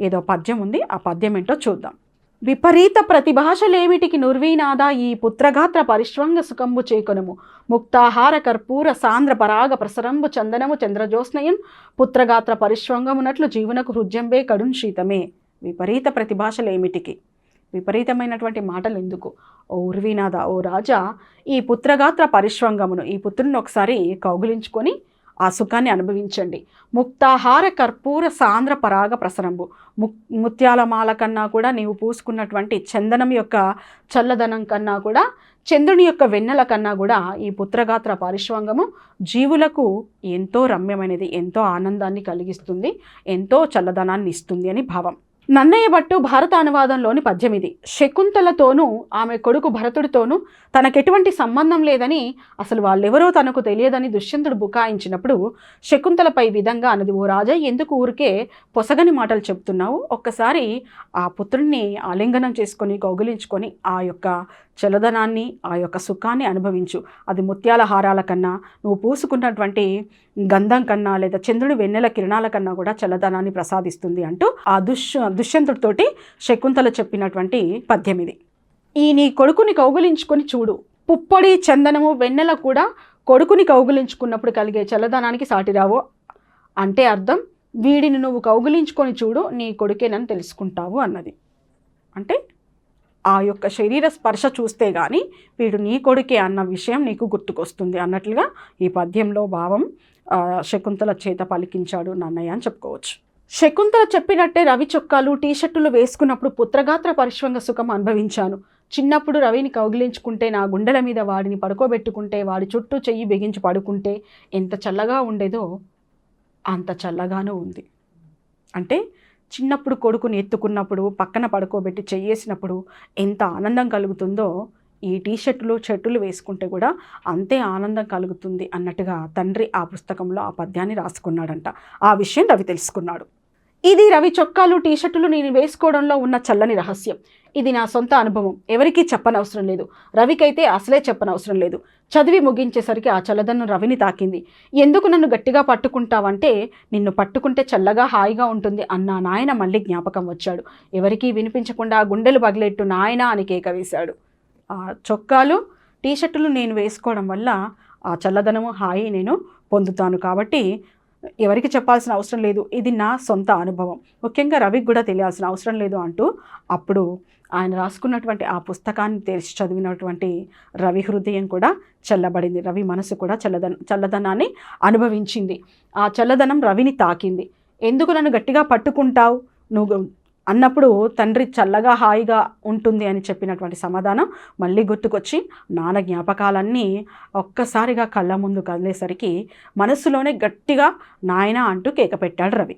ఏదో పద్యం ఉంది. ఆ పద్యం ఏంటో చూద్దాం. విపరీత ప్రతిభాషలేమిటికి నుర్వీనాద ఈ పుత్రగాత్ర పరిశ్వంగ సుఖంబు చేకొనము ముక్తాహార కర్పూర సాంద్ర పరాగ ప్రసరంబు చందనము చంద్రజోస్నయం పుత్రగాత్ర పరిశ్వంగమునట్లు జీవనకు హృద్యంబే కడున్ శీతమే. విపరీత ప్రతిభాషలేమిటికి, విపరీతమైనటువంటి మాటలు ఎందుకు? ఓ ఉర్వీనాథ, ఓ రాజా, ఈ పుత్రగాత్ర పరిశ్వంగమును, ఈ పుత్రుని ఒకసారి కౌగిలించుకొని ఆ సుఖాన్ని అనుభవించండి. ముక్తాహార కర్పూర సాంద్ర పరాగ ప్రసరంబు, ముత్యాల మాల కన్నా కూడా నీవు పూసుకున్నటువంటి చందనం యొక్క చల్లదనం కన్నా కూడా, చంద్రుని యొక్క వెన్నెల కన్నా కూడా ఈ పుత్రగాత్ర పరిశ్వంగము జీవులకు ఎంతో రమ్యమైనది, ఎంతో ఆనందాన్ని కలిగిస్తుంది, ఎంతో చల్లదనాన్ని ఇస్తుంది అని భావం. నన్నయ్య భట్టు భారత అనువాదంలోని పద్యం ఇది. శకుంతలతోనూ ఆమె కొడుకు భరతుడితోనూ తనకెటువంటి సంబంధం లేదని, అసలు వాళ్ళెవరో తనకు తెలియదని దుష్యంతుడు బుకాయించినప్పుడు శకుంతలపై విధంగా అన్నది, ఓ రాజా, ఎందుకు ఊరికే పొసగని మాటలు చెప్తున్నావు? ఒక్కసారి ఆ పుత్రుణ్ణి ఆలింగనం చేసుకొని కౌగిలించుకొని ఆ యొక్క చలదనాన్ని, ఆ యొక్క సుఖాన్ని అనుభవించు. అది ముత్యాల హారాల కన్నా, నువ్వు పూసుకున్నటువంటి గంధం కన్నా, లేదా చంద్రుడి వెన్నెల కిరణాల కన్నా కూడా చల్లదనాన్ని ప్రసాదిస్తుంది అంటూ ఆ దుష్యంతుడితోటి శకుంతల చెప్పినటువంటి పద్యం ఇది. ఈ నీ కొడుకుని కౌగిలించుకొని చూడు. పుప్పొడి, చందనము, వెన్నెల కూడా కొడుకుని కౌగిలించుకున్నప్పుడు కలిగే చల్లదనానికి సాటిరావో అంటే అర్థం, వీడిని నువ్వు కౌగిలించుకొని చూడు, నీ కొడుకేనని తెలుసుకుంటావు అన్నది. అంటే ఆ యొక్క శరీర స్పర్శ చూస్తే కానీ వీడు నీ కొడుకే అన్న విషయం నీకు గుర్తుకొస్తుంది అన్నట్లుగా ఈ పద్యంలో భావం శకుంతల చేత పలికించాడు నన్నయ్య అని చెప్పుకోవచ్చు. శకుంతల చెప్పినట్టే రవి చొక్కాలు, టీషర్టులు వేసుకున్నప్పుడు పుత్రగాత్ర పరిశ్వంగ సుఖం అనుభవించాను. చిన్నప్పుడు రవిని కౌగిలించుకుంటే, నా గుండెల మీద వాడిని పడుకోబెట్టుకుంటే, వాడి చుట్టూ చెయ్యి బిగించి పడుకుంటే ఎంత చల్లగా ఉండేదో అంత చల్లగానూ ఉంది. అంటే చిన్నప్పుడు కొడుకుని ఎత్తుకున్నప్పుడు, పక్కన పడుకోబెట్టి చెయ్యేసినప్పుడు ఎంత ఆనందం కలుగుతుందో, ఈ టీషర్టులు, షర్టులు వేసుకుంటే కూడా అంతే ఆనందం కలుగుతుంది అన్నట్టుగా తండ్రి ఆ పుస్తకంలో ఆ పద్యాన్ని రాసుకున్నాడంట. ఆ విషయం రవి తెలుసుకున్నాడు. ఇది రవి చొక్కాలు, టీషర్టులు నేను వేసుకోవడంలో ఉన్న చల్లని రహస్యం. ఇది నా సొంత అనుభవం, ఎవరికీ చెప్పనవసరం లేదు. రవికైతే అసలే చెప్పనవసరం లేదు. చదివి ముగించేసరికి ఆ చల్లదనం రవిని తాకింది. ఎందుకు నన్ను గట్టిగా పట్టుకుంటావంటే, నిన్ను పట్టుకుంటే చల్లగా హాయిగా ఉంటుంది అన్న నాయన మళ్ళీ జ్ఞాపకం వచ్చాడు. ఎవరికీ వినిపించకుండా గుండెలు పగిలేట్టు నాయన అని కేక వేశాడు. ఆ చొక్కాలు, టీషర్టులు నేను వేసుకోవడం వల్ల ఆ చల్లదనము, హాయి నేను పొందుతాను. కాబట్టి ఎవరికి చెప్పాల్సిన అవసరం లేదు, ఇది నా సొంత అనుభవం, ముఖ్యంగా రవికి కూడా తెలియాల్సిన అవసరం లేదు అంటూ అప్పుడు ఆయన రాసుకున్నటువంటి ఆ పుస్తకాన్ని తెరిచి చదివినటువంటి రవి హృదయం కూడా చల్లబడింది. రవి మనసు కూడా చల్లదనాన్ని అనుభవించింది. ఆ చల్లదనం రవిని తాకింది. ఎందుకు నన్ను గట్టిగా పట్టుకుంటావు నువ్వు అన్నప్పుడు తండ్రి చల్లగా హాయిగా ఉంటుంది అని చెప్పినటువంటి సమాధానం మళ్ళీ గుర్తుకొచ్చి నాన్న జ్ఞాపకాలన్నీ ఒక్కసారిగా కళ్ళ ముందు కదిలేసరికి మనసులోనే గట్టిగా నాయన అంటూ కేక పెట్టాడు రవి.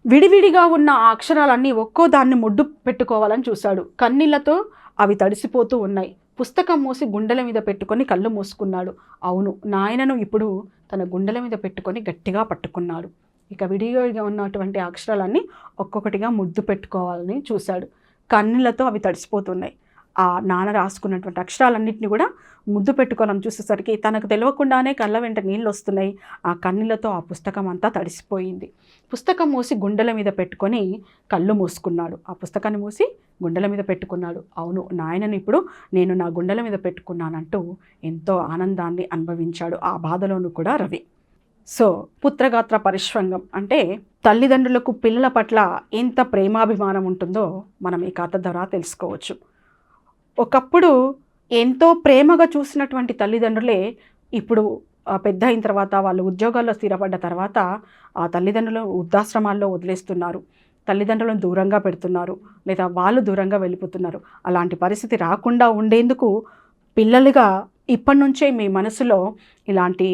విడివిడిగా ఉన్న ఆ అక్షరాలన్నీ ఒక్కో దాన్ని ముడ్డు పెట్టుకోవాలని చూశాడు. కన్నీళ్లతో అవి తడిసిపోతూ ఉన్నాయి. పుస్తకం మూసి గుండెల మీద పెట్టుకొని కళ్ళు మూసుకున్నాడు. అవును, నాయనను ఇప్పుడు తన గుండెల మీద పెట్టుకొని గట్టిగా పట్టుకున్నాడు. ఇక విడిగా ఉన్నటువంటి అక్షరాలన్నీ ఒక్కొక్కటిగా ముద్దు పెట్టుకోవాలని చూశాడు. కన్నీళ్లతో అవి తడిసిపోతున్నాయి. ఆ నాన్న రాసుకున్నటువంటి అక్షరాలన్నింటినీ కూడా ముద్దు పెట్టుకోవాలని చూసేసరికి తనకు తెలియకుండానే కళ్ళ వెంట నీళ్ళు వస్తున్నాయి. ఆ కన్నీళ్లతో ఆ పుస్తకం అంతా తడిసిపోయింది. పుస్తకం మూసి గుండెల మీద పెట్టుకొని కళ్ళు మూసుకున్నాడు. ఆ పుస్తకాన్ని మూసి గుండెల మీద పెట్టుకున్నాడు. అవును, నాయనని ఇప్పుడు నేను నా గుండెల మీద పెట్టుకున్నానంటూ ఎంతో ఆనందాన్ని అనుభవించాడు ఆ బాధలోనూ కూడా రవి. సో పుత్రగాత్ర పరిష్వంగం అంటే తల్లిదండ్రులకు పిల్లల పట్ల ఎంత ప్రేమాభిమానం ఉంటుందో మనం ఈ కథ ద్వారా తెలుసుకోవచ్చు. ఒకప్పుడు ఎంతో ప్రేమగా చూసినటువంటి తల్లిదండ్రులే ఇప్పుడు పెద్ద అయిన తర్వాత వాళ్ళు ఉద్యోగాల్లో స్థిరపడ్డ తర్వాత ఆ తల్లిదండ్రులు వృద్ధాశ్రమాల్లో వదిలేస్తున్నారు, తల్లిదండ్రులను దూరంగా పెడుతున్నారు, లేదా వాళ్ళు దూరంగా వెళ్ళిపోతున్నారు. అలాంటి పరిస్థితి రాకుండా ఉండేందుకు పిల్లలుగా ఇప్పటి నుంచే మీ మనసులో ఇలాంటి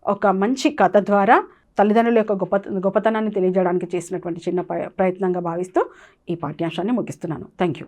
ఒక మంచి కథ ద్వారా తల్లిదండ్రుల యొక్క గొప్పతనాన్ని తెలియజేయడానికి చేసినటువంటి చిన్న ప్రయత్నంగా భావిస్తూ ఈ పాఠ్యాంశాన్ని ముగిస్తున్నాను. Thank you.